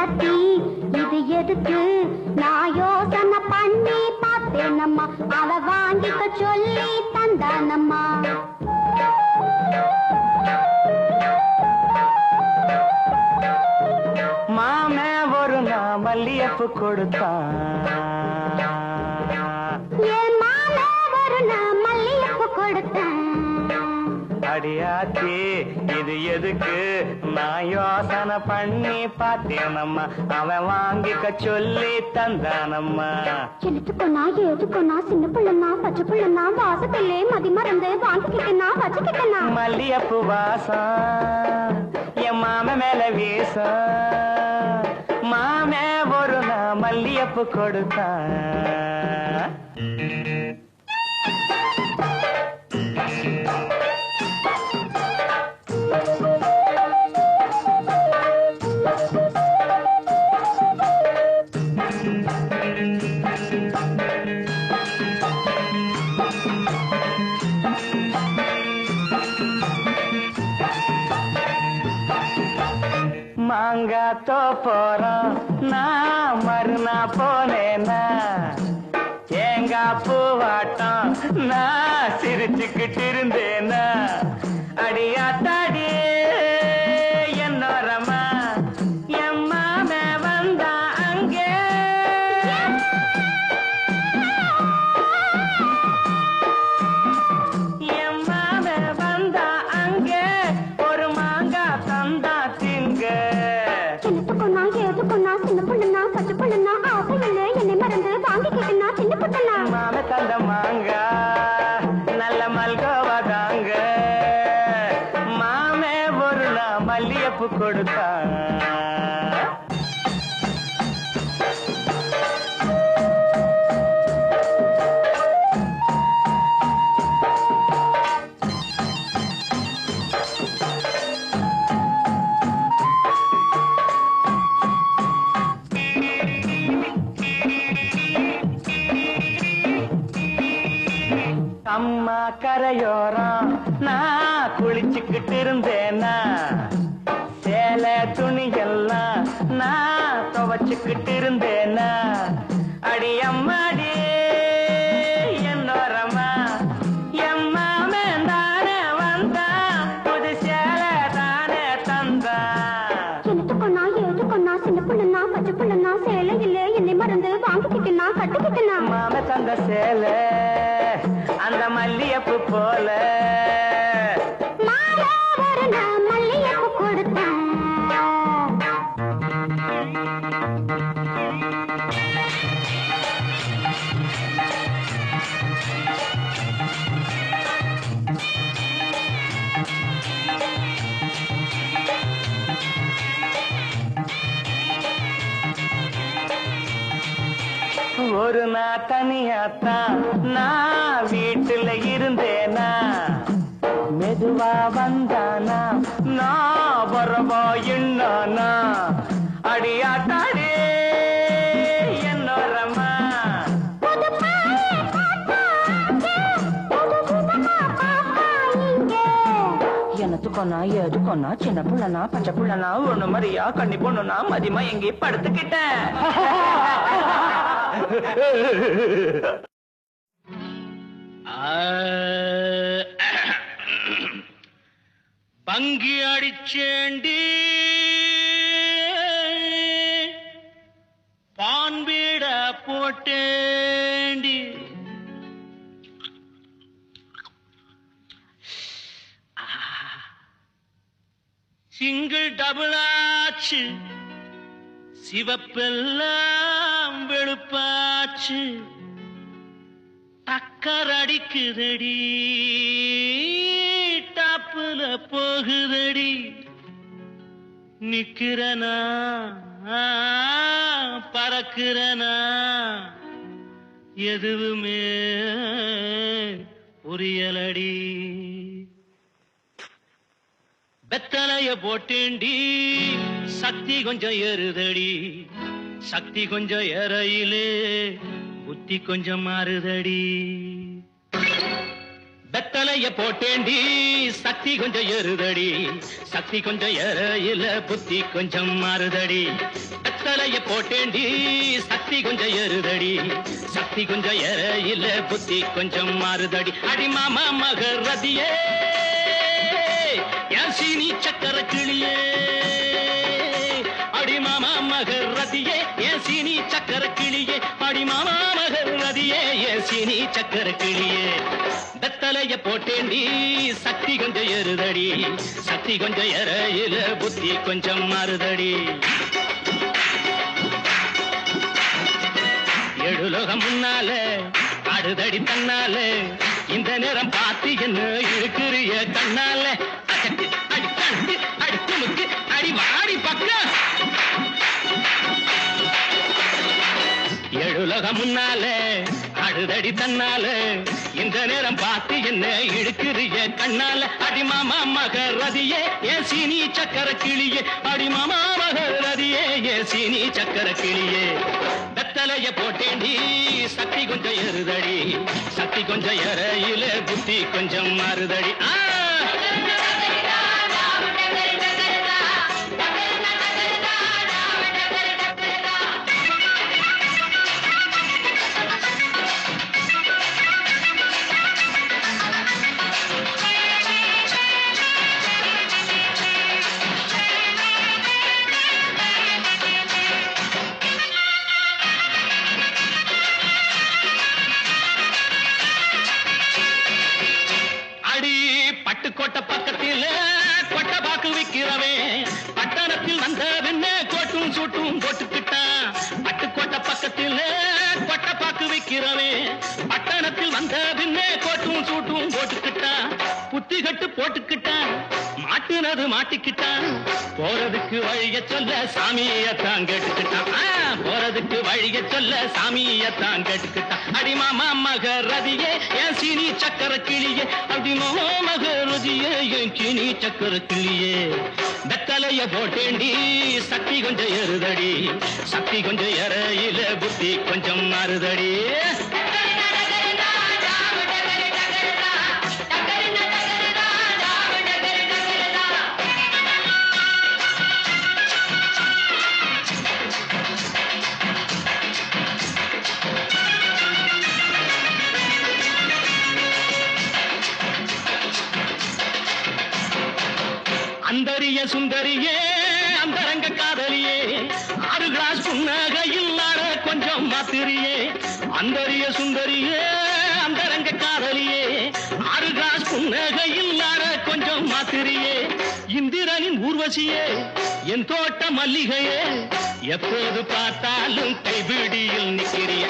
ராசாத்தி இது எதுக்கு நான் யோசனை பண்ணி பார்த்தேனம்மா அவ வாங்கிக்க சொல்லி தந்தானம்மா மாமே ஒரு நான் மல்லியப்பு கொடுத்தான் என் மாமே ஒரு நான் மல்லியப்பு கொடுத்தேன் அடியாச்சி இது எதுக்கு நான் யோசனை பண்ணி பார்த்தேனம்மா அவன் வாங்கிக்க சொல்லி தந்தானம்மா எடுத்துக்கொன்னா ஏதுக்கொன்னா சின்ன பிள்ளைனா பச்சை பிள்ளைனா வாசத்திலே மதி மறந்து வாங்கிக்கிட்டனா வச்சுக்கிட்டனா மல்லியப்பு வாசம் என் மாம மேல வீசம் மாமே ஒரு நான் மல்லியப்பு கொடுத்தான் மாங்காத்தோ போறோம் நான் மறுநா போனேனா தேங்காய் பூவாட்டம் நான் சிரிச்சுக்கிட்டு இருந்தேனா அடியாத்தாடி என்னோரமா என் மாமே வந்தா அங்கே என் மாமே வந்தா அங்கே ஒரு மாங்காய் தந்தா திங்க எடுத்துக்கொன்னா ஏதுக்கொன்னா சின்ன பிள்ளைனா பச்சை பிள்ளைனா ஆசையில்லை என்னை மறந்து வாங்கிக்கிட்டனா சின்ன பிள்ளைனா மாமே தந்த மாங்கா நல்ல மல்கோவா தாங்க மாமே ஒரு நான் மல்லியப்பு கொடுத்தா அம்மா கரையோரம் நான் குளிச்சுக்கிட்டு இருந்தேனா சேலை துணியெல்லாம் நான் துவச்சுக்கிட்டு இருந்தேனா அடி அம்மாடி என்னோரமா என் மாமே தானே வந்தா புது சேலை தானே தந்தா எடுத்துக்கொன்னா ஏதுக்கொன்னா சின்ன பிள்ளைனா பச்சை பிள்ளைனா சேலை இல்லை என்னை மறந்து வாங்கிக்கிட்டனா கட்டிக்கிட்டனா மாமே தந்த சேலை அந்த மல்லியப்பு போல மாலை ஒரு நான் மல்லியப்பு கொடுத்தேன் ஒரு நான் தனியாத்தான் நான் வீட்டுல இருந்தேனா மெதுவா வந்தானா நான் வரவா என்னானா அடியாத்தாடி என்னோரமா எனத்துக்கொன்னா எதுக்கொன்னா சின்ன புள்ளனா பச்சை புள்ளனா ஒண்ணு மாதிரியா கண்ணி பொண்ணுனா மதியமா எங்கே படுத்துக்கிட்டேன் பங்கி அடிச்சேண்டி பான்பீட போட்டேண்டி சிங்கிள் டபுள் ஆச்சு சிவப்பெல்லாம் வெளுப்பாச்சு டக்கர் அடிக்குதடி டாப்புல போகுதடி நிக்கிறனா பறக்கிறனா எதுவுமே புரியலடி வெத்தலைய போட்டேண்டி சக்தி கொஞ்சம் ஏறுதடி சக்தி கொஞ்சம் ஏறையிலே புத்தி கொஞ்சம் மாறுதடி வெத்தலைய போட்டேண்டி சக்தி கொஞ்சம் ஏறுதடி சக்தி கொஞ்சம் ஏறையில புத்தி கொஞ்சம் மாறுதடி வெத்தலைய போட்டேண்டி சக்தி கொஞ்சம் ஏறுதடி சக்தி கொஞ்சம் ஏற இல்ல புத்தி கொஞ்சம் மாறுதடி அடி மாமா மகரதியே என் சீனி சக்கர கிளியே அடி மாமா மகரதியே என் சீனி சக்கர கிளியே அடி மாமா மகரதியே என் சீனி சக்கர கிளியே வெத்தலைய போட்டேண்டி சக்தி கொஞ்சம் ஏறுதடி சக்தி கொஞ்சம் ஏற இல்ல புத்தி கொஞ்சம் மாறுதடி எழுலோகம் முன்னால அடுதடி தன்னால இந்த நேரம் பார்த்து என்ன இருக்கிறிய கண்ணால அடி கண்டு அடி துமுக்கு அடி வாடி பக்கம் எழுலோகம் முன்னால அடுதடி தன்னால இந்த நேரம் பார்த்து என்ன இழுக்கிறிய கண்ணால அடி மாமா மகரதியே ஏன் சீனி சக்கர கிளியே அடி மாமா மகரதியே ஏன் சீனி சக்கர கிளியே வெத்தலைய போட்டேண்டி சக்தி கொஞ்சம் ஏறுதடி சக்தி கொஞ்சம் ஏறையில புத்தி கொஞ்சம் மாறுதடி பட்டுக்கோட்டை பக்கத்தில் கொட்டை பாக்கு விக்கிறவே பட்டணத்தில் வந்த பின்ன கோட்டும் சூட்டும் போட்டுக்கிட்டான் பட்டுக்கோட்டை பக்கத்தில் கொட்டை பாக்கு விக்கிறவே பட்டணத்தில் வந்த பின்ன கோட்டும் சூட்டும் போட்டுக்கிட்டான் புத்தி கட்டு போட்டுக்கிட்டான் மாட்டுனது மாட்டிக்கிட்டான் போறதுக்கு வழிய சொல்ல சாமியத்தான் கேட்டுக்கிட்டான் போறதுக்கு வழிய சொல்ல சாமியத்தான் கேட்டுக்கிட்டான் அடி மாமா மகரதியே என் சீனி சக்கர கிளியே அடி மாமா மகரதியே என் சீனி சக்கர கிளியே வெத்தலைய போட்டேண்டி சக்தி கொஞ்சம் ஏறுதடி சக்தி கொஞ்சம் ஏறையில புத்தி கொஞ்சம் மாறுதடி அந்தரிய சுந்தரியே அந்தரங்க காதலியே 6 கிளாஸ் புன்னகையில் நாட கொஞ்சம் மாத்திரியே அந்தரிய சுந்தரியே அந்தரங்க காதலியே 6 கிளாஸ் புன்னகையில் நாட கொஞ்சம் மாத்திரியே இந்திரனின் ஊர்வசியே என் தோட்ட மல்லிகையே எப்போது பார்த்தாலும் கைபிடியில் நிக்கிறிய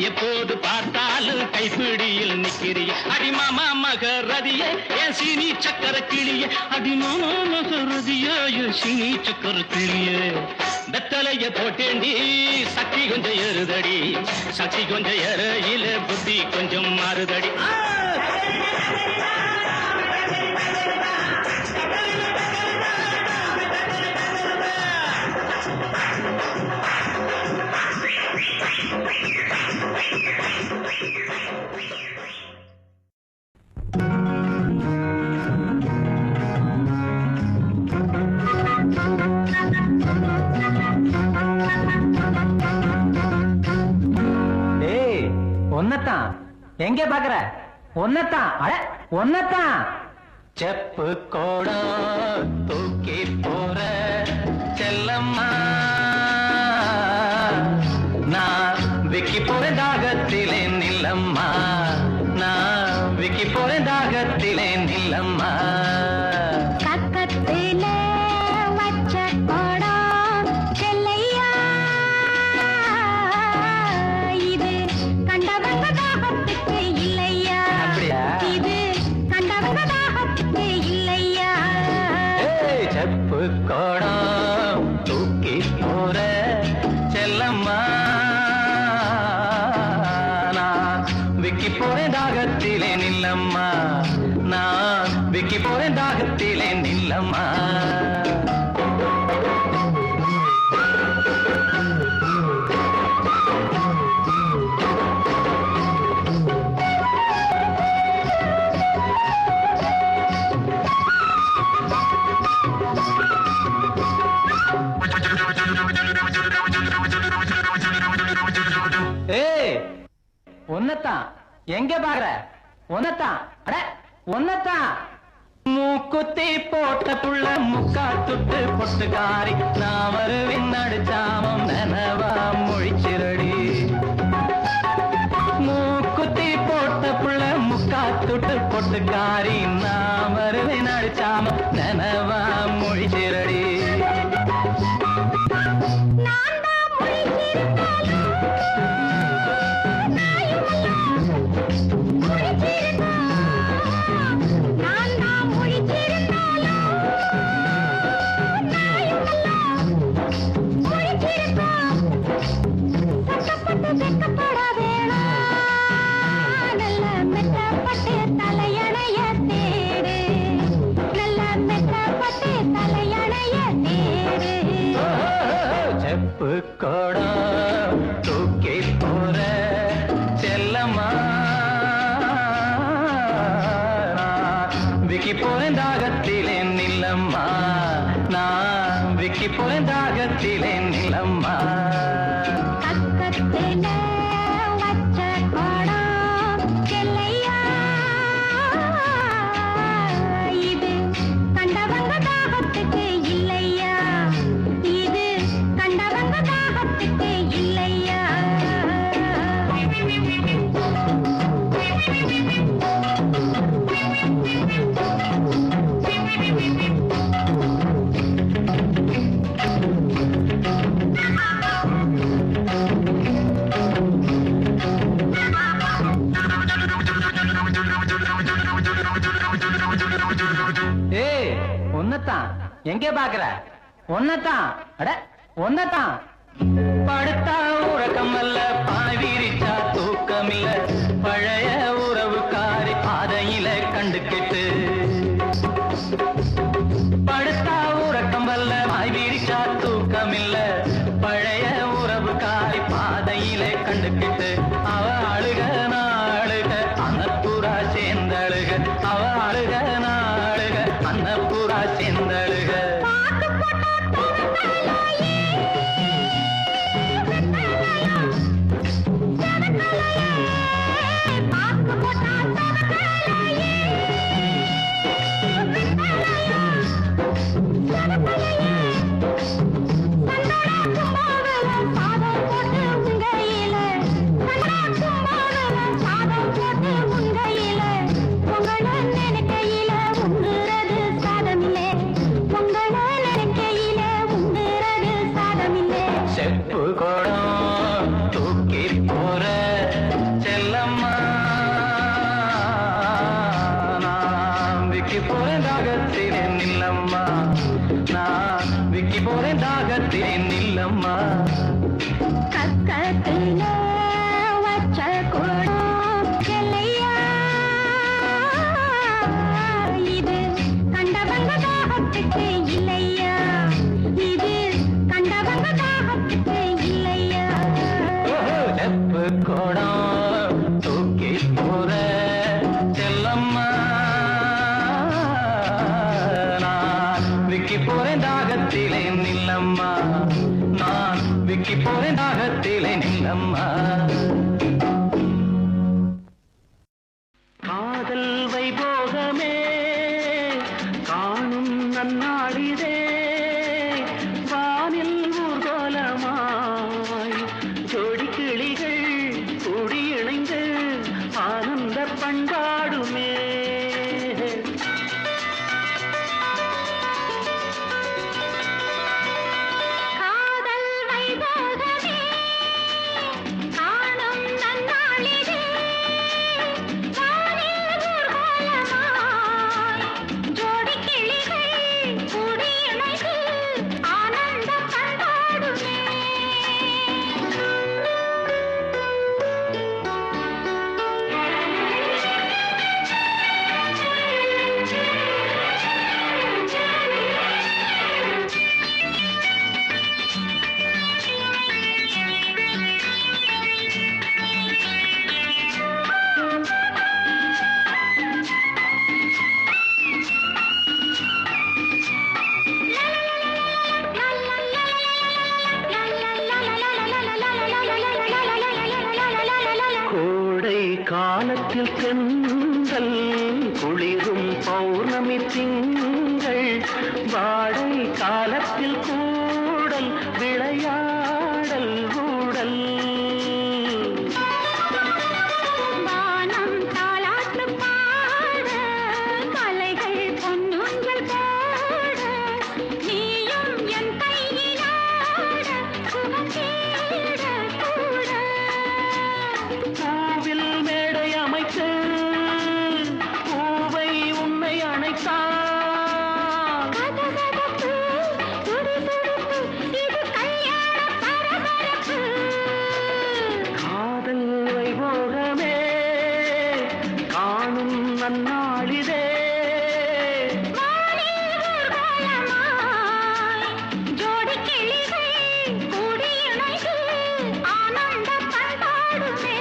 எப்போது பார்த்தாலும் கைப்பிடியில் நிக்கிறிய அடி மாமா மகரதியே என் சீனி சக்கர கிளியே அடி மாமா மகரதியே என் சீனி சக்கர கிளியே வெத்தலைய போட்டேண்டி சக்தி கொஞ்சம் ஏறுதடி சக்தி கொஞ்சம் ஏறையில புத்தி கொஞ்சம் மாறுதடி ஒன்னத்தான் எங்க பாக்குற ஒன்னத்தான் அட ஒன்னத்தான் செப்பு கோடா தூக்கி போற செல்லம்மா நான் விக்கி போற தாகத்திலே நில்லம்மா நான் விக்கி போற தாகத்திலே நில்லம்மா செப்பு கோடம் தூக்கி போற செல்லம்மா ஒன்னத்தான் எங்க பாக்குற ஒன்னத்தான் அட ஒன்னத்தான் மூக்குத்தி போட்ட புள்ள முக்கா துட்டு பொட்டுக்காரி நான் வருவின் அடிச்சாமம் நனவா மொழிச்சிரடி மூக்குத்தி போட்ட புள்ள முக்கா துட்டு பொட்டுக்காரி நான் வருவின் அடிச்சாமம் நனவா மொழிச்சிரடி செப்பு கோடம் தூக்கி போற செல்லம்மா விக்கி போறேன் தாகத்திலே நில்லம்மா நான் விக்கி போறேன் தாகத்திலே நில்லம்மா ஒன்னத்தான் எங்கே பாக்குற ஒன்னத்தான் அட ஒன்னத்தான் படுத்தா உறக்கம் அல்ல பாய் விரிச்சா தூக்கம் இல்ல பழைய உறவுக்காரி பாதையில கண்டுக்கிட்டு படுத்தா உறக்கம் அல்ல பாய் விரிச்சா தூக்கம் இல்ல பழைய உறவுக்காரி பாதையில கண்டுக்கிட்டு அவ அழுக நாளுக அன்னப்புறா சேர்ந்தழுக அவ அழுக நாளுக அன்னப்புறா சேர்ந்தழுக செப்பு கோடம் தூக்கி போற செல்லம்மா நான் விக்கி போறேன் தாகத்திலே நில்லம்மா நான் விக்கி போறேன் தாகத்திலே நில்லம்மா கக்கத்திலே வச்ச கோடம் செல்லையா இது கண்டவங்க தாகத்துக்கு இல்லையா இது கண்டவங்க தாகத்துக்கு இல்லையா செப்பு கோடம் தூக்கி போற செல்லம்மா நான் விக்கி போறேன் தாகத்திலே நில்லம்மா நான் விக்கி போறேன் தாகத்திலே நில்லம்மா காதல் வைபோகமே காணும் நன்னாளிதே வானில் ஊர்கோலமாய் ஜோடி கிளிகள் கூடி இணைந்து ஆனந்த பண்பாடுமே காதல் வைபோகமே காணும் கூட்டில் சென்றல் குளிரும் பௌர்ணமி திங்கள் வாடை காலத்தில் கூடல் விளையாடல் ஊடல் வானம் தாலாட்டு பாட கலைகள் பொன்னுங்கள் பாட நீயும் என் கையிலாட சுகம் தேட கூட பூவில் மேடை அமைத்து பூவை உன்னை அணைத்தான் கதகதப்பு துடிதுடிப்பு இது கல்யாண பரபரப்பு காதல் வைபோகமே காணும் நன்னாளிதே வானில் ஊர்வலமாய் ஜோடி கிளிகள் கூடி இணைந்து ஆனந்த பண்பாடுமே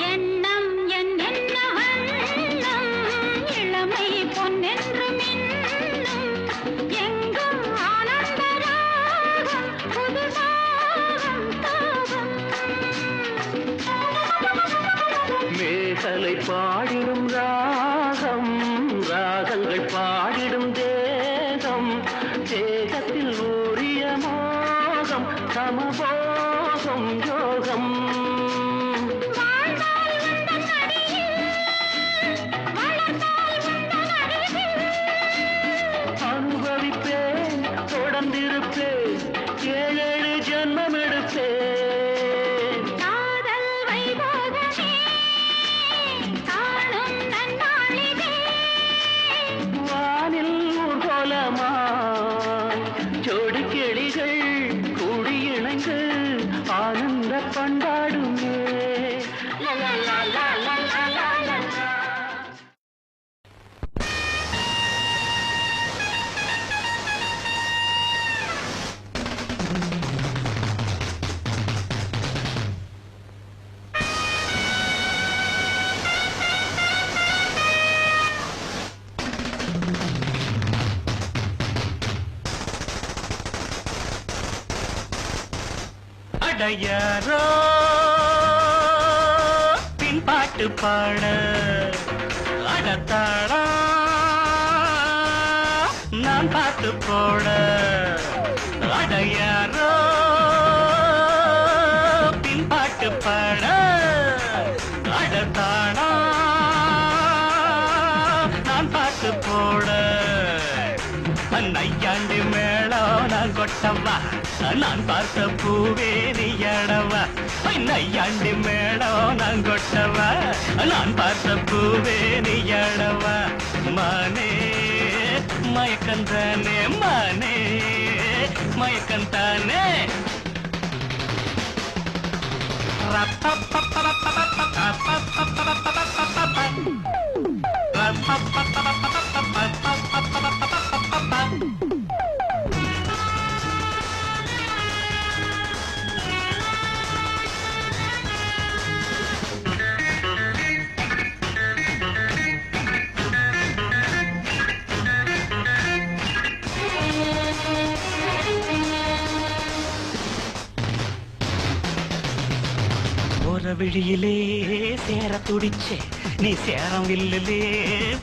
எண்ணம் என்னென்ன வண்ணம் இளமை பொன்னென்று மின்னும் எங்கும் ஆனந்த ராகம் புது தாகம் தாகம் மேகலை பாடிடும் ராகம் ராகங்கள் பாடிடும் தேகம் தேகத்தில் ஊறிய மோகம் சமபோகம் யோகம் வாழ்ந்தால் உந்தன் அடியில் வளர்ந்தால் உந்தன் அருகில் அனுபவிப்பேன் தொடர்ந்திருப்பேன் ஏழேழு ஜென்மம் எடுப்பேன் காதல் வைபோகமே காணும் நன்னாளிதே வானில் ஊர்கோலமாய் ஜோடி கிளிகள் கூடி இணைந்து ஆனந்த பண்டாடுமே அடையாரோ பின்பாட்டு பாட அடத்தாடா நான் பார்த்து போட அடையாரோ பின்பாட்டு பாட அடத்தாடா நான் பார்த்து போட நையாண்டு மேளம் நான் கொட்டவா நான் பார்த்த பூவே நீயடவா நையாண்டு மேளம் நான் கொட்டவா நான் பார்த்த பூவே நீயடவா மானே மயக்கந்தானே மானே மயக்கந்தானே விழியிலே சேர துடிச்சே நீ சேரம் வில்லிலே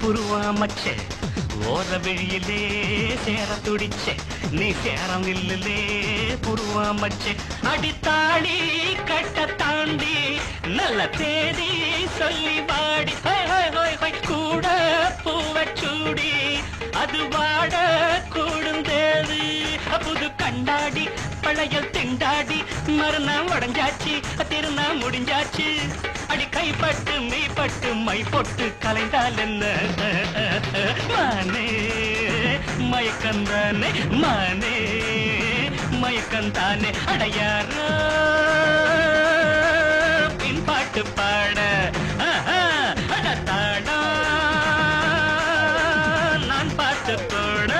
புருவாமச்சே ஓர விழியிலே சேர துடிச்சே நீ சேரம் வில்லிலே புருவாமச்சே அடித்தாடி கட்ட தாண்டி நல்ல தேதி சொல்லி வாடி கூட பூவச்சூடி அது வாட கூடுந்தேது புது கண்டாடி பழைய திண்டாடி மறுநாள் உடஞ்சாச்சு திருநா முடிஞ்சாச்சு அடி கைப்பட்டு மெய்ப்பட்டு மை பொட்டு கலைந்தால் என்ன மானே மயக்கந்தானே மானே மயக்கந்தானே அடையாரோ பாட நான் பாட்டு போட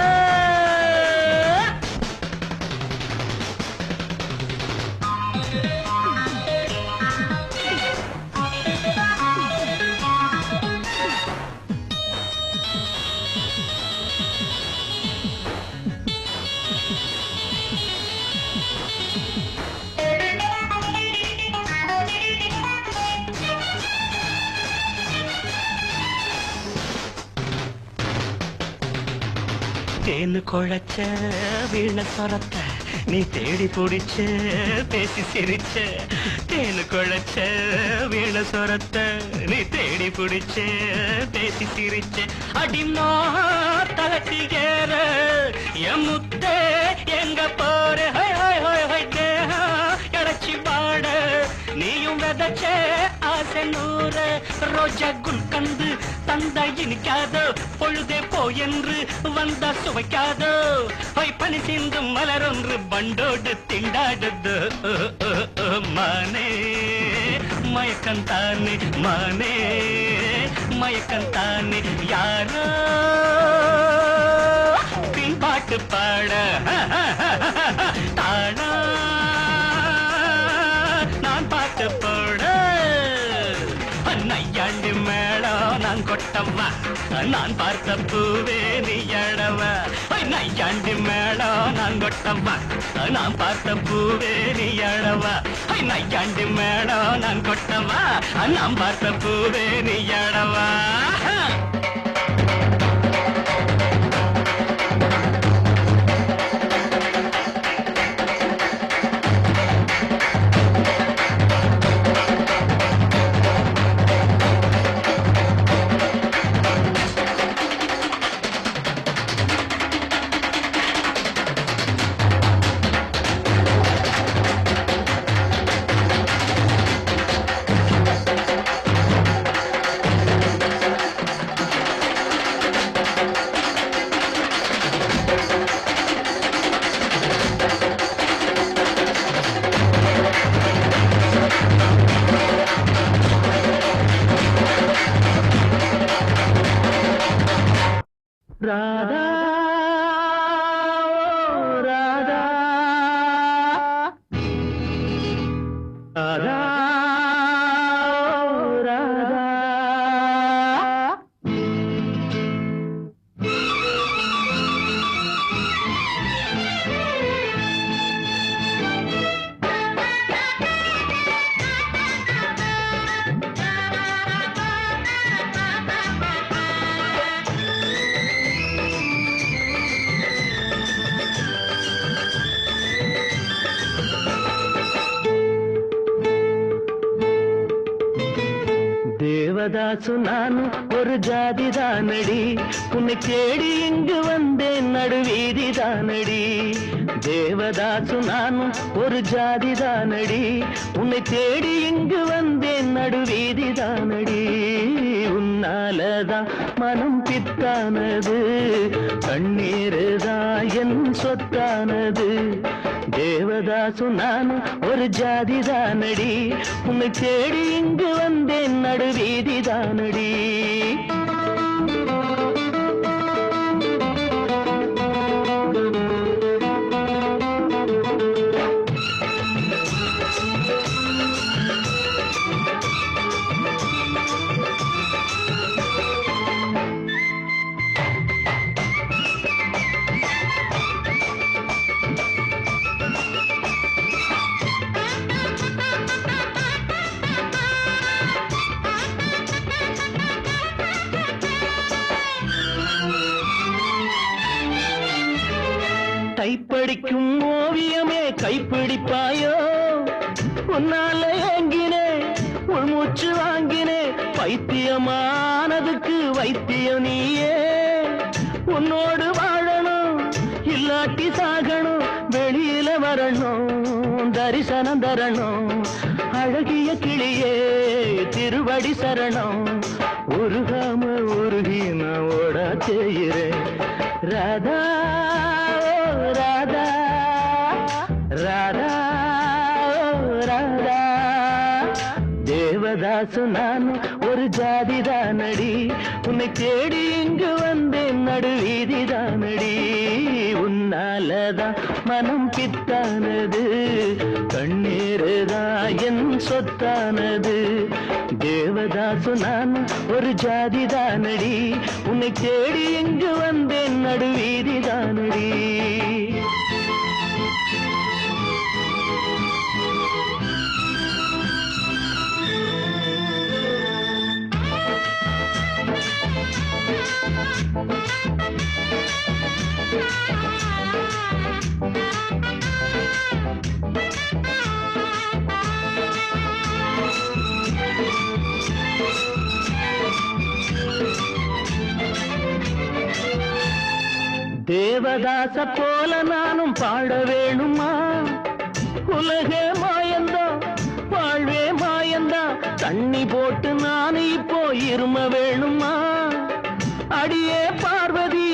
தேனு குழைச்ச வீண சொரத்த நீ தேடி பிடிச்ச பேசி சிரிச்ச தேனு குழைச்ச வீண சொரத்த நீ தேடி பிடிச்ச பேசி சிரிச்ச அடிமா தலட்டி ஏற என் முத்தே எங்க போற இடைச்சி பாட நீயும் விதைச்ச ஆசை நூற ரோஜா குல்கந்து தந்த இனிக்காதோ பொழுதே போ என்று வந்த சுவைக்காதோ பனி சிந்தும் மலரொன்று பண்டோடு திண்டாடுது மானே மயக்கந்தானே மானே மயக்கந்தானே யாரோ பின்பாட்டு பாட தானா நான் பாட்டு போட நையாண்டி மேளம் நான் கொட்டவா நான் பார்த்த பூவே நீ அடவ நையாண்டி மேளம் நான் கொட்டவா நான் பார்த்த பூவே நீ அடவா நையாண்டி மேளம் நான் கொட்டவா நான் பார்த்த பூவே நீ அடவா ராதா ராதா ராதா ராதா தேவதாசு நானும் ஒரு ஜாதிதானடி உன்னை தேடி இங்கு வந்தேன் நடுவீதிதானடி தேவதாசு நானும் ஒரு ஜாதிதானடி உன்னை தேடி இங்கு வந்தேன் நடுவீதிதானடி உன்னாலதான் மனம் பித்தானது கண்ணீருதான் என் சொத்தானது தேவதாசு நானும் ஒரு ஜாதிதானடி உன்னை தேடி இங்கு வந்தேன் நடுவீதிதானடி கைப்படிக்கும் ஓவியமே கைப்பிடிப்பாயோ உன்னால ஏங்கினே உள்மூச்சு வாங்கினே பைத்தியமானதுக்கு வைத்தியம் நீயே உன்னோடு வாழணும் இல்லாட்டி சாகணும் வெளியில வரணும் தரிசனம் தரணும் அழகிய கிளியே திருவடி சரணம் உருகாம உருகி நான் ஓட செய்கிறேன் ராதா ராதா ராதா ராதா தேவதா தேவதாசு நான் ஒரு ஜாதிதானடி, உன்னை தேடி இங்கு வந்தேன் நடுவீதிதானடி. உன்னாலதான் மனம் பித்தானது, கண்ணீருதான் என் சொத்தானது. தேவதாசு நான் ஒரு ஜாதிதானடி, உன்னை தேடி இங்கு வந்தேன் நடுவீதிதானடி. தேவதாச போல நானும் பாட வேணுமா? உலகே மாயந்தா, வாழ்வே மாயந்தா, தண்ணி போட்டு நான் இப்போ இரும வேணுமா? அடியே பார்வதி,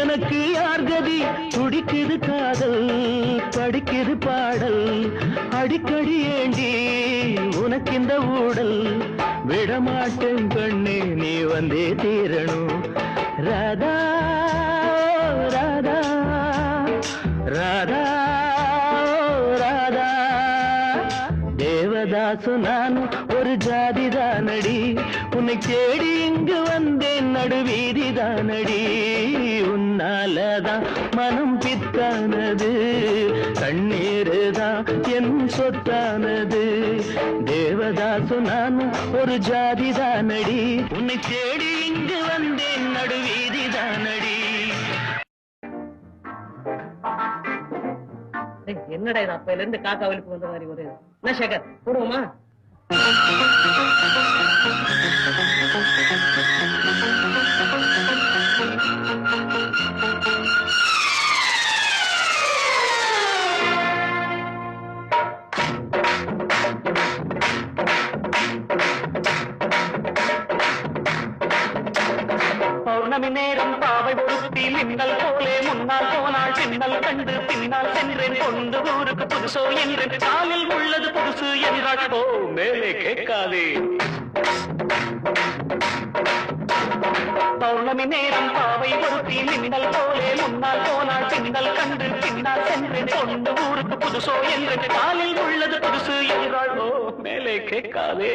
எனக்கு யார் கதி? துடிக்குது காதல், படிக்குது பாடல், அடிக்கடி ஏண்டி உனக்கு இந்த ஊடல்? விடமாட்டேன் கண்ணே, நீ வந்தே தீரணும். ராதா ராதா ராதா ராதா. தேவதாசு நான் ஒரு ஜாதிதானடி, உன்னை தேடி இங்கு வந்தேன் நடுவீதிதானடி. உன்னாலதான் மனம் பித்தானது, கண்ணீருதான் என் சொத்தானது. தேவதாசு நான் ஒரு ஜாதிதானடி, உன்னை தேடி இங்கு வந்தேன் நடுவீதிதானடி. என்னடா இது அப்பையில இருந்து காக்கா வலிப்பு வந்த மாதிரி ஒரு என்ன சேகர் போடுவோமா? பௌர்ணமி நேரம் பாவை ஒருத்தி மின்னல் போலே முன்னால் போனாள், பின்னல் கண்டு பின்னால் சென்றேன், கொண்டு ஊருக்கு புதுசோ என்றேன், காலில் உள்ளது புதுசு என்றாள். ஓ மேலே கேட்காதே. பௌர்ணமி நேரம் பாவை ஒருத்தி மின்னல் போலே முன்னால் போனாள், பின்னல் கண்டு பின்னால் சென்றேன், கொண்டு ஊருக்கு புதுசோ என்றேன், காலில் உள்ளது புதுசு என்றாள். ஓ மேலே கேட்காதே.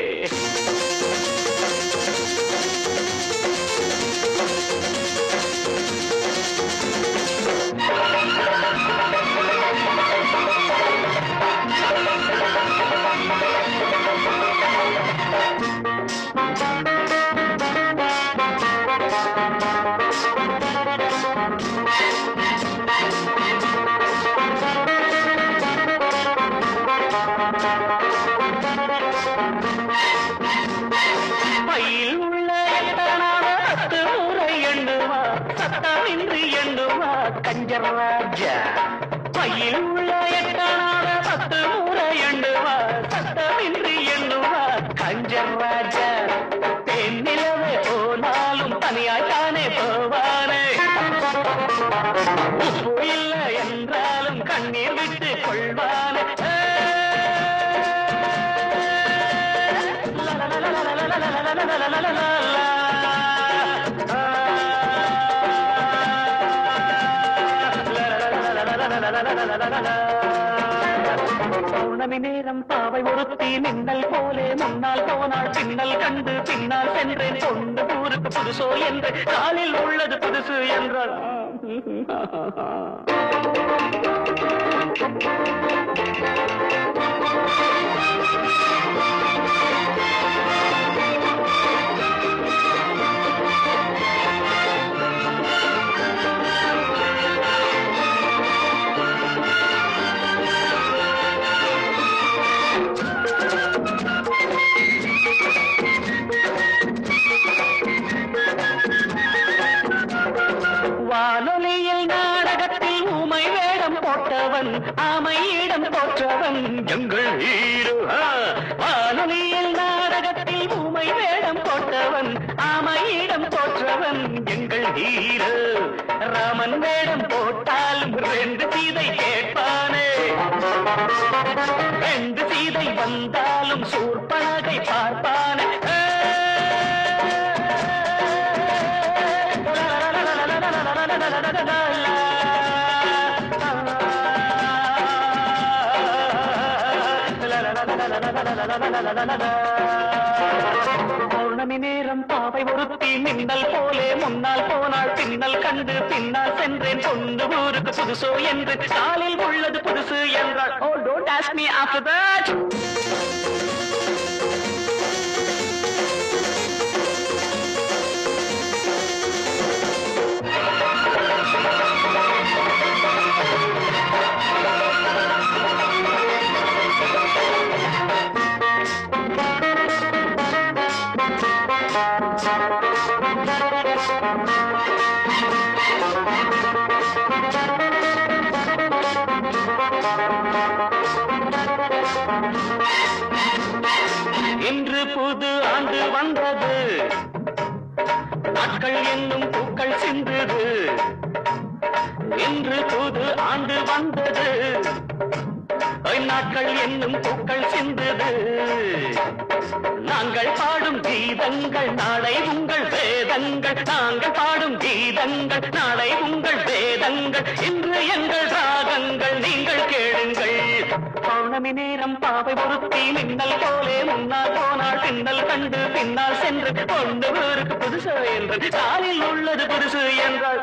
பையில் உள்ள எத்தனாவ 10 முறை எண்ணுவா, சத்தமின்றி எண்ணுவா கஞ்சர் ராஜா. பையில் உள்ள எத்தனாவ 10 முறை எண்ணுவா, சத்தமின்றி எண்ணுவா கஞ்சர் ராஜா. பெண்ணிலவே போனாலும் தனியாய்த்தானே போவானே, உப்பு இல்லை என்றாலும் கண்ணீர் விட்டு கொள்வானே. பௌர்ணமி நேரம் பாவை ஒருத்தி மின்னல் போலே முன்னால் போனாள், பின்னல் கண்டு பின்னால் சென்றேன், கொண்டு ஊருக்கு புதுசோ என்று, காலில் உள்ளது புதுசு என்றாள். வானொலியில் நாடகத்தில் ஊமை வேடம் போட்டவன், ஆமையிடம் போற்றவன் எங்கள் ஹீரோ. வானொலியில் நாடகத்தில் ஊமை வேடம் போட்டவன், ஆமையிடம் போற்றவன் எங்கள் ஹீரோ. ராமன் வேடம் போட்டாலும் 2 சீதை கேட்பானே, 2 சீதை வந்தாலும் சூர்பனகை பார்ப்பானே. பௌர்ணமி நேரம் பாவை ஒருத்தி மின்னல் போலே முன்னால் போனாள் பின்னல் கண்டு பின்னால் சென்றேன் பொண்ணு ஊருக்கு புதுசோ என்று காலில் உள்ளது புதுசு என்றாள். Oh, don't ask me after that. இன்று புது ஆண்டு வந்தது, நாட்கள் என்னும் பூக்கள் சிந்தது. இன்று புது ஆண்டு வந்தது, நாட்கள் என்னும் பூக்கள் சிந்தது. நாங்கள் பாடும் கீதங்கள் நாளை உங்கள் வேதங்கள், நாங்கள் பாடும் கீதங்கள் நாளை உங்கள் வேதங்கள், இன்று எங்கள் ராகங்கள் நீங்கள் கேளுங்கள். பௌர்ணமி நேரம் பாவை பொருத்தி மின்னல் போலே முன்னால் போனால் பின்னல் கண்டு பின்னால் சென்று பொண்ணு ஊருக்கு புதுசு என்று காலில் உள்ளது புதுசு என்றாள்.